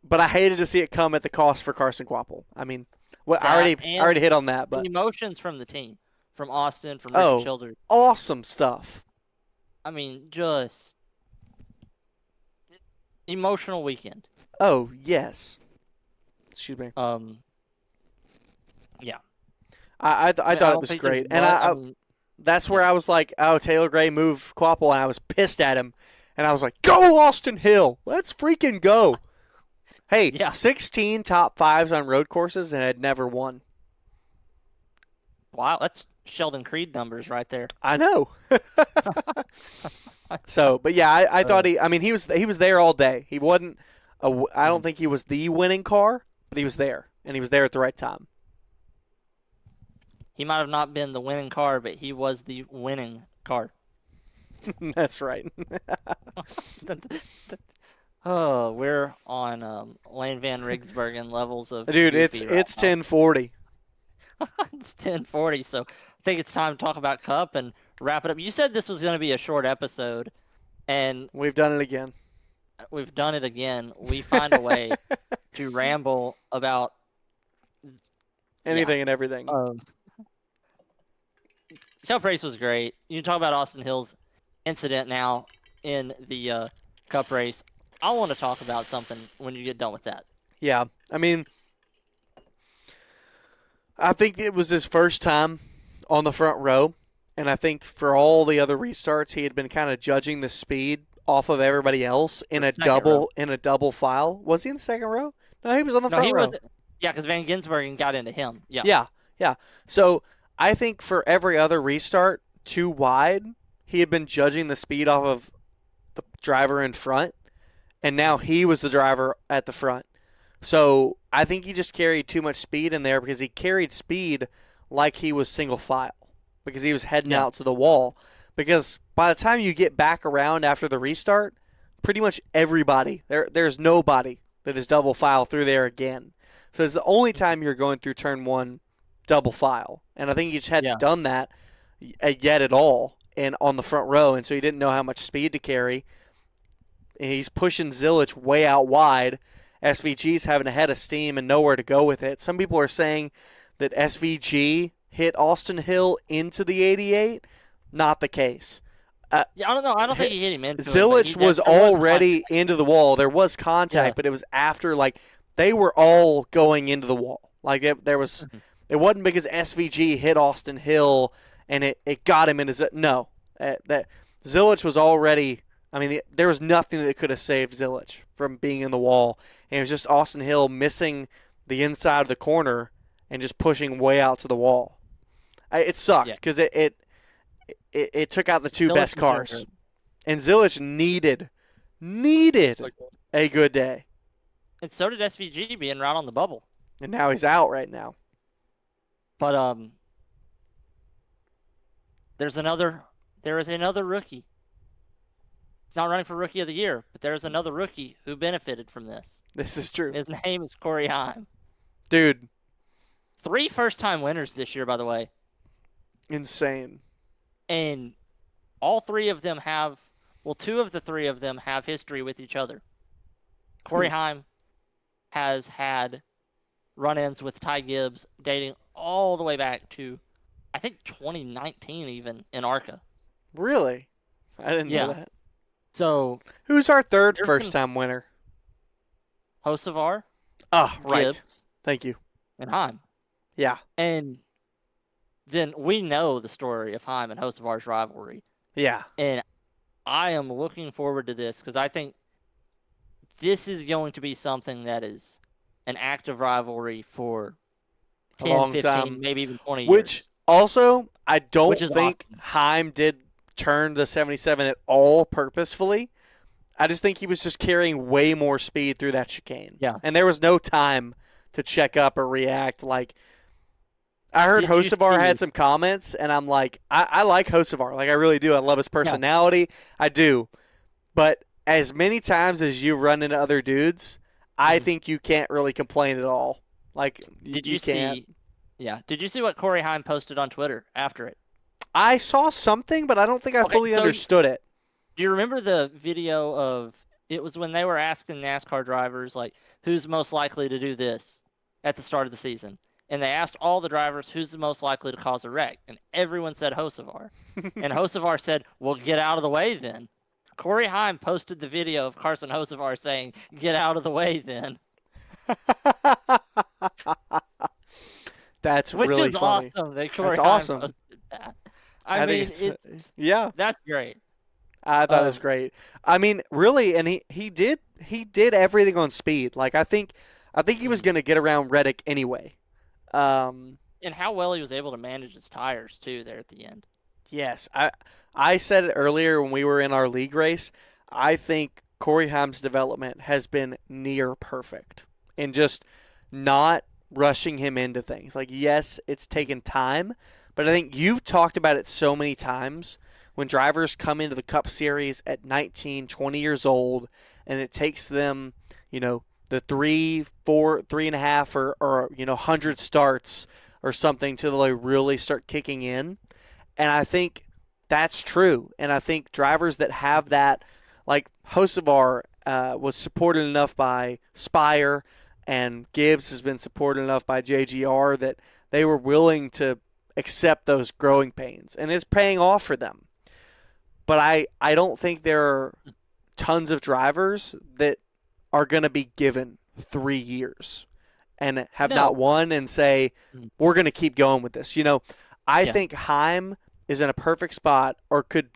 But I hated to see it come at the cost for Carson Kvapil. I mean, I already hit on that. But the emotions from the team, from Austin, from Richard Childers. Awesome stuff. I mean, just emotional weekend. Oh, yes. Excuse me. Yeah. I thought it was great. And that's where I was like, oh, Taylor Gray moved Kvapil, and I was pissed at him. And I was like, go Austin Hill. Let's freaking go. Hey, 16 top 5s on road courses and had never won. Wow, that's Sheldon Creed numbers right there. I know. So, but yeah, I thought he was there all day. He wasn't I don't think he was the winning car, but he was there, and he was there at the right time. He might have not been the winning car, but he was the winning car. That's right. Oh, we're on Layne Van Riggsburgen levels of dude. It's 10:40. It's 10:40, so I think it's time to talk about Cup and wrap it up. You said this was going to be a short episode, And we've done it again. We've done it again. We find a way to ramble about anything and everything. Cup race was great. You talk about Austin Hill's incident now in the Cup race. I want to talk about something when you get done with that. Yeah. I mean, I think it was his first time on the front row, and I think for all the other restarts, he had been kind of judging the speed off of everybody else in a double file. Was he in the second row? No, he was on the front row. Wasn't. Yeah, because Van Gisbergen got into him. Yeah. So I think for every other restart, too wide, he had been judging the speed off of the driver in front, and now he was the driver at the front. So I think he just carried too much speed in there because he carried speed like he was single file because he was heading out to the wall. Because by the time you get back around after the restart, pretty much everybody, there's nobody that is double file through there again. So it's the only time you're going through turn one double file. And I think he just hadn't done that yet at all on the front row, and so he didn't know how much speed to carry. And he's pushing Zilisch way out wide. SVG's having a head of steam and nowhere to go with it. Some people are saying that SVG hit Austin Hill into the 88. Not the case. I don't know. I don't think he hit him into Zilisch was already into the wall. There was contact, but it was after, they were all going into the wall. There was, it wasn't because SVG hit Austin Hill and it got him in his. No. That Zilisch was already. I mean, there was nothing that could have saved Zilisch from being in the wall. And it was just Austin Hill missing the inside of the corner and just pushing way out to the wall. It sucked because it took out the two best cars. And Zilisch needed a good day. And so did SVG being right on the bubble. And now he's out right now. But there is another rookie. He's not running for Rookie of the Year, but there's another rookie who benefited from this. This is true. His name is Corey Heim. Dude. 3 first-time winners this year, by the way. Insane. And all 3 of them have, 2 of the 3 of them have history with each other. Corey Heim has had run-ins with Ty Gibbs dating all the way back to, I think, 2019 even in ARCA. Really? I didn't know that. So, who's our third first-time winner? Hocevar. Right. Gibbs, thank you. And Heim. Yeah. And then we know the story of Heim and Hocevar's rivalry. Yeah. And I am looking forward to this because I think this is going to be something that is an active rivalry for 10, 15, time. Maybe even 20 years. Which also, I don't think Heim did turn the 77 at all purposefully. I just think he was just carrying way more speed through that chicane. Yeah. And there was no time to check up or react. I heard Hocevar had some comments, and I'm like, I like Hocevar. I really do. I love his personality. Yeah. I do. But as many times as you run into other dudes, I think you can't really complain at all. Did you see? Yeah. Did you see what Corey Heim posted on Twitter after it? I saw something, but I don't think I fully understood it. Do you remember the video of it was when they were asking NASCAR drivers, who's most likely to do this at the start of the season? And they asked all the drivers who's the most likely to cause a wreck. And everyone said Hocevar. And Hocevar said, well, get out of the way then. Corey Heim posted the video of Carson Hocevar saying, get out of the way then. That's really funny. Which is awesome that Corey Heim posted that. I mean, that's great. I thought it was great. I mean, really, and he did everything on speed. I think he was going to get around Reddick anyway. And how well he was able to manage his tires too there at the end. Yes, I said it earlier when we were in our league race. I think Corey Heim's development has been near perfect, and just not rushing him into things. Yes, it's taken time. But I think you've talked about it so many times when drivers come into the Cup Series at 19, 20 years old, and it takes them, the 3, 4, 3.5 or 100 starts or something till they really start kicking in. And I think that's true. And I think drivers that have that like Hocevar was supported enough by Spire, and Gibbs has been supported enough by JGR that they were willing to accept those growing pains, and it's paying off for them. But I don't think there are tons of drivers that are going to be given 3 years and have not won and say, we're going to keep going with this. I think Heim is in a perfect spot, or could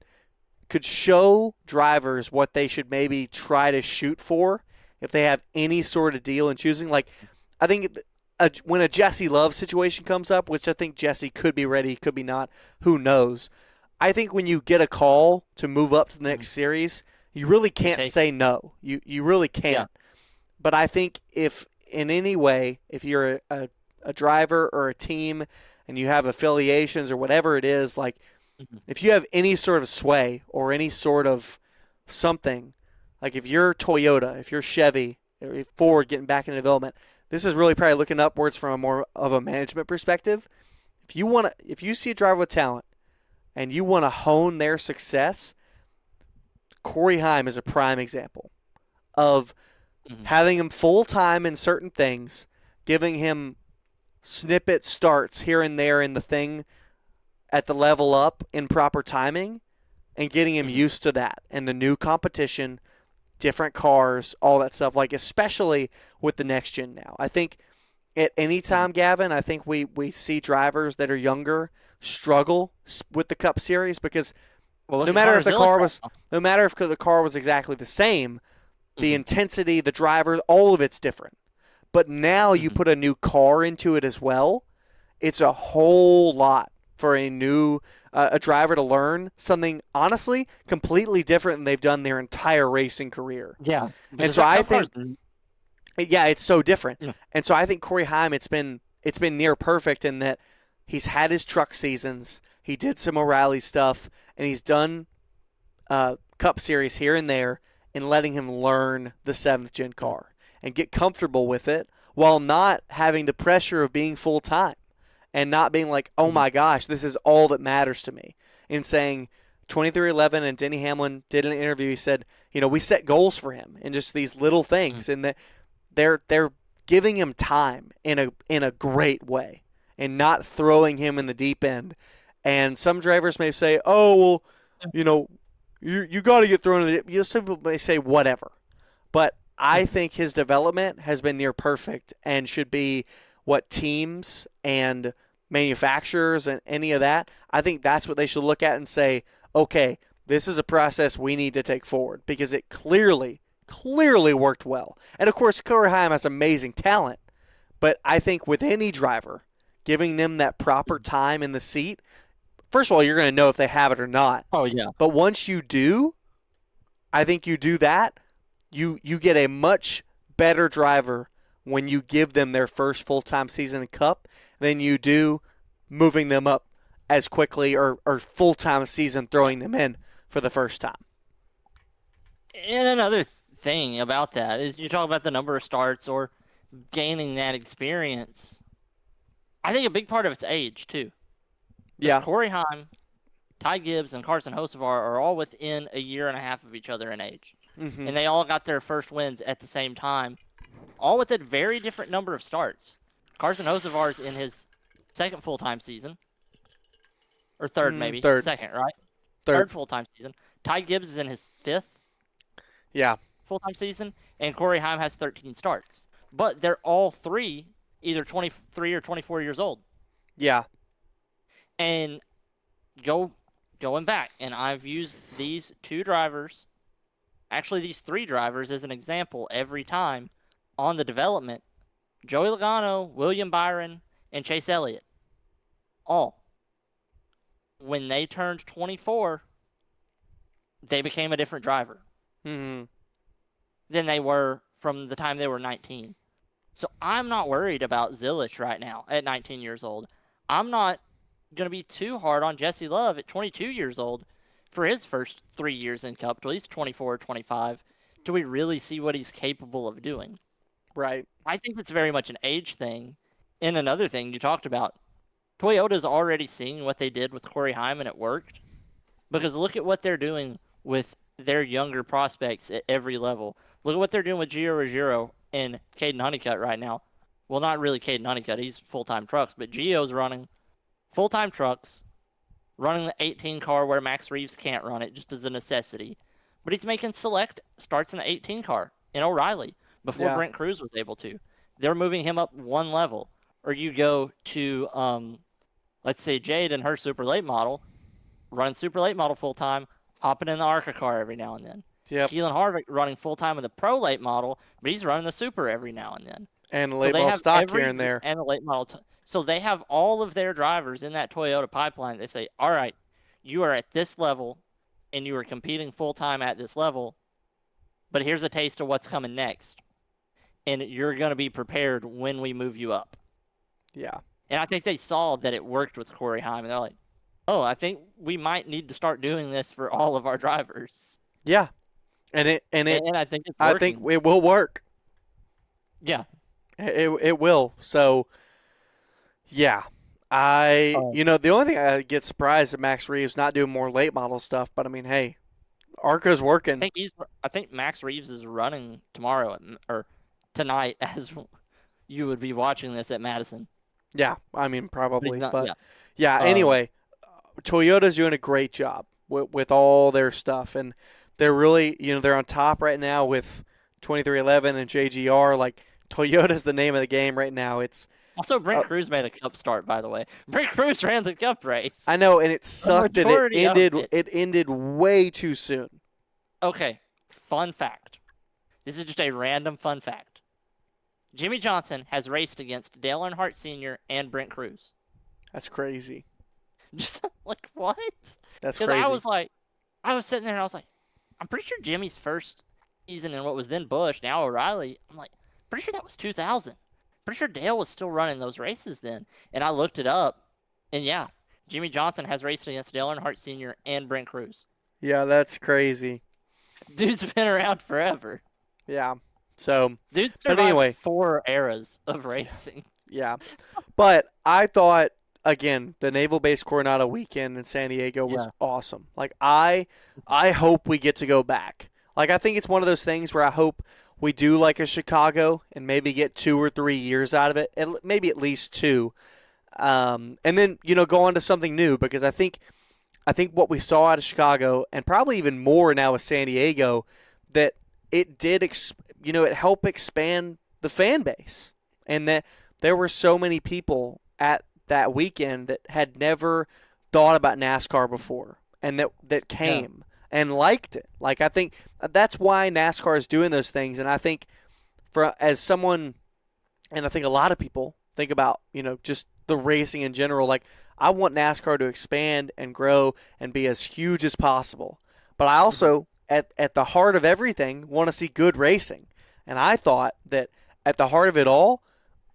show drivers what they should maybe try to shoot for if they have any sort of deal in choosing. Like, I think when a Jesse Love situation comes up, which I think Jesse could be ready, could be not, who knows. I think when you get a call to move up to the next series, you really can't say no. You really can't. Yeah. But I think if in any way, if you're a driver or a team and you have affiliations or whatever it is, like if you have any sort of sway or any sort of something, like if you're Toyota, if you're Chevy, or if Ford getting back into development, this is really probably looking upwards from a more of a management perspective. If you see a driver with talent and you want to hone their success, Corey Heim is a prime example of having him full-time in certain things, giving him snippet starts here and there in the thing at the level up in proper timing, and getting him used to that and the new competition, different cars, all that stuff, like especially with the next gen now. I think at any time, Gavin, I think we see drivers that are younger struggle with the Cup Series because no matter if the car was exactly the same, the intensity, the driver, all of it's different. But now you put a new car into it as well. It's a whole lot for a new a driver to learn something, honestly, completely different than they've done their entire racing career. Yeah. And so I think, it's so different. Yeah. And so I think Corey Heim, it's been near perfect in that he's had his truck seasons, he did some O'Reilly stuff, and he's done Cup Series here and there, and letting him learn the 7th gen car and get comfortable with it while not having the pressure of being full-time and not being like, oh my gosh, this is all that matters to me. And saying 2311, and Denny Hamlin did an interview, he said, we set goals for him and just these little things, and that they're giving him time in a great way and not throwing him in the deep end. And some drivers may say, oh, well, you got to get thrown in the – some people may say whatever. But I think his development has been near perfect and should be what teams and manufacturers and any of that, I think that's what they should look at and say, okay, this is a process we need to take forward because it clearly worked well. And, of course, Corey Heim has amazing talent. But I think with any driver, giving them that proper time in the seat – first of all, you're going to know if they have it or not. Oh, yeah. But once you do, I think you do that, you get a much better driver when you give them their first full-time season in Cup than you do moving them up as quickly or full-time season throwing them in for the first time. And another thing about that is you talk about the number of starts or gaining that experience. I think a big part of it's age, too. Yeah, Corey Heim, Ty Gibbs, and Carson Hocevar are all within a year and a half of each other in age. And they all got their first wins at the same time, all with a very different number of starts. Carson Hocevar is in his second full-time season, or third maybe. Second, right? Third full-time season. Ty Gibbs is in his fifth full-time season, and Corey Heim has 13 starts. But they're all three either 23 or 24 years old. Yeah. And going back, and I've used these two drivers, actually these three drivers as an example every time on the development. Joey Logano, William Byron, and Chase Elliott. All. When they turned 24, they became a different driver than they were from the time they were 19. So I'm not worried about Zilisch right now at 19 years old. I'm not going to be too hard on Jesse Love at 22 years old for his first 3 years in Cup till he's 24 or 25 till we really see what he's capable of doing. Right. I think it's very much an age thing. And another thing you talked about, Toyota's already seeing what they did with Corey Heim and it worked. Because look at what they're doing with their younger prospects at every level. Look at what they're doing with Gio Ruggiero and Caden Honeycutt right now. Well, not really Caden Honeycutt. He's full-time trucks, but Gio's running full-time trucks, running the 18 car where Max Reeves can't run it just as a necessity. But he's making select starts in the 18 car in O'Reilly before Brent Cruz was able to. They're moving him up one level. Or you go to, let's say, Jade and her super late model, running super late model full-time, hopping in the ARCA car every now and then. Yep. Keelan Harvick running full-time in the pro late model, but he's running the super every now and then. And the late model stock here and there. And the late model. So they have all of their drivers in that Toyota pipeline. They say, all right, you are at this level, and you are competing full-time at this level, but here's a taste of what's coming next. And you're going to be prepared when we move you up. Yeah. And I think they saw that it worked with Corey Heim, and they're like, oh, I think we might need to start doing this for all of our drivers. Yeah. And I think it's working. I think it will work. Yeah. It will. So, yeah. The only thing I get surprised at Max Reeves not doing more late model stuff, but I mean, hey, ARCA's working. I think Max Reeves is running tomorrow or tonight as you would be watching this at Madison. Yeah, I mean, probably. Anyway, Toyota's doing a great job with all their stuff, and they're really, they're on top right now with 2311 and JGR. Like, Toyota's the name of the game right now. It's also Brent Cruz made a cup start, by the way. Brent Cruz ran the cup race. I know, and it sucked that it ended way too soon. Okay, fun fact. This is just a random fun fact. Jimmy Johnson has raced against Dale Earnhardt Sr. and Brent Cruz. That's crazy. Just like, what? That's crazy. I was sitting there and I was like, I'm pretty sure Jimmy's first season in what was then Busch, now O'Reilly, I'm like, pretty sure that was 2000. Pretty sure Dale was still running those races then. And I looked it up, and yeah, Jimmy Johnson has raced against Dale Earnhardt Sr. and Brent Cruz. Yeah, that's crazy. Dude's been around forever. Yeah. So, dude survived 4 eras of racing. Yeah. But I thought, again, the Naval Base Coronado weekend in San Diego was awesome. Like, I hope we get to go back. Like, I think it's one of those things where I hope we do like a Chicago and maybe get 2 or 3 years out of it, maybe at least 2. And then, go on to something new, because I think what we saw out of Chicago, and probably even more now with San Diego, that it did, it helped expand the fan base. And that there were so many people at that weekend that had never thought about NASCAR before, and that came and liked it. Like, I think that's why NASCAR is doing those things. And I think as someone, and I think a lot of people think about, just the racing in general, like, I want NASCAR to expand and grow and be as huge as possible. But I also, at the heart of everything, want to see good racing. And I thought that at the heart of it all,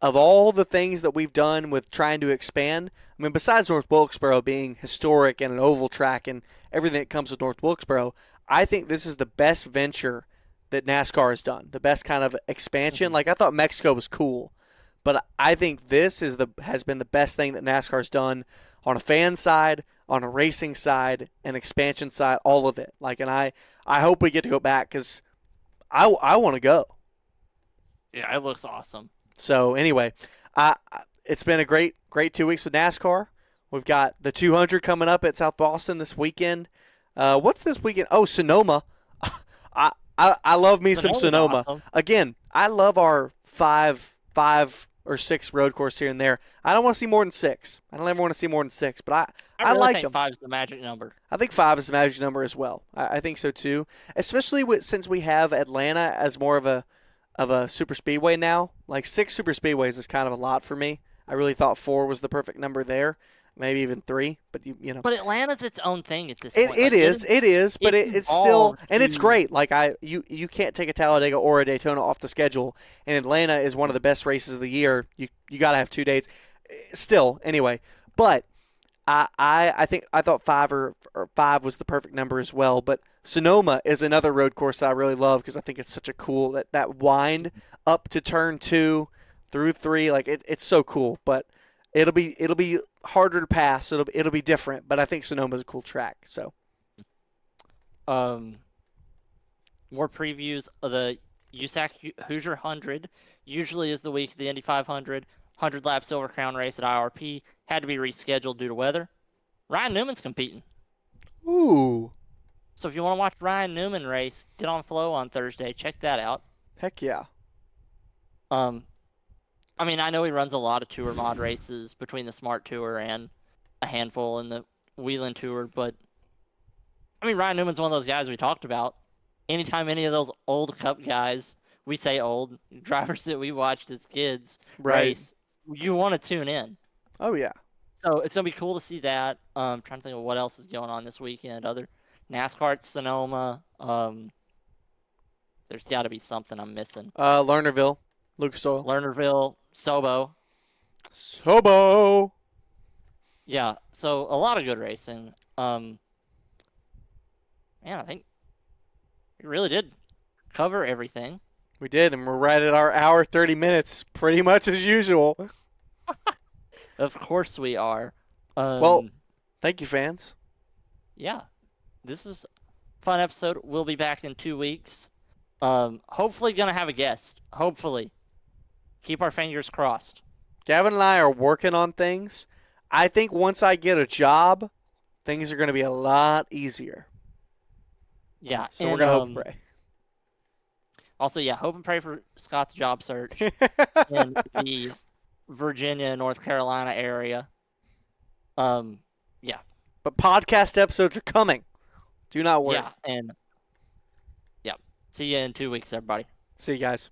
of all the things that we've done with trying to expand, I mean, besides North Wilkesboro being historic and an oval track and everything that comes with North Wilkesboro, I think this is the best venture that NASCAR has done, the best kind of expansion. Like, I thought Mexico was cool, but I think this has been the best thing that NASCAR's done on a fan side, on a racing side, an expansion side, all of it. Like, and I hope we get to go back, because I want to go. Yeah, it looks awesome. So anyway, it's been a great 2 weeks with NASCAR. We've got the 200 coming up at South Boston this weekend. What's this weekend? Oh, Sonoma. I love me some Sonoma. Awesome. Again, I love our five or 6 road course here and there. I don't want to see more than 6. I don't ever want to see more than 6, but I really like think them. 5 is the magic number. I think 5 is the magic number as well. I think so too, especially since we have Atlanta as more of a super speedway now. Like, 6 super speedways is kind of a lot for me. I really thought 4 was the perfect number there, maybe even 3. But But Atlanta's its own thing at this point. It is. But it's still, and it's great. Like, you can't take a Talladega or a Daytona off the schedule, and Atlanta is one of the best races of the year. You got to have 2 dates. Still, anyway. But I thought 5 was the perfect number as well. But Sonoma is another road course that I really love, because I think it's such a cool that wind up to turn 2 through 3. Like, it's so cool. But it'll be harder to pass. It'll be different. But I think Sonoma's a cool track. So, more previews of the USAC Hoosier 100. Usually is the week of the Indy 500. 100-lap Silver Crown race at IRP. Had to be rescheduled due to weather. Ryan Newman's competing. Ooh. So if you want to watch Ryan Newman race, get on Flow on Thursday. Check that out. Heck yeah. I mean, I know he runs a lot of tour mod races between the Smart Tour and a handful in the Wheeling Tour, but I mean, Ryan Newman's one of those guys we talked about. Anytime any of those old Cup guys, we say old, drivers that we watched as kids race, you want to tune in. Oh, yeah. So it's going to be cool to see that. Trying to think of what else is going on this weekend. Other NASCAR at Sonoma. There's got to be something I'm missing. Lernerville, Lucas Oil. Lernerville, Sobo. Yeah, so a lot of good racing. Man, I think we really did cover everything. We did, and we're right at our hour 30 minutes, pretty much as usual. Of course we are. Well, thank you, fans. Yeah, this is a fun episode. We'll be back in 2 weeks. Hopefully going to have a guest. Hopefully. Keep our fingers crossed. Gavin and I are working on things. I think once I get a job, things are going to be a lot easier. Yeah. So we're going to hope and pray. Also, yeah, hope and pray for Scott's job search in the Virginia, North Carolina area. Yeah. But podcast episodes are coming. Do not worry. Yeah, and yeah. See you in 2 weeks, everybody. See you guys.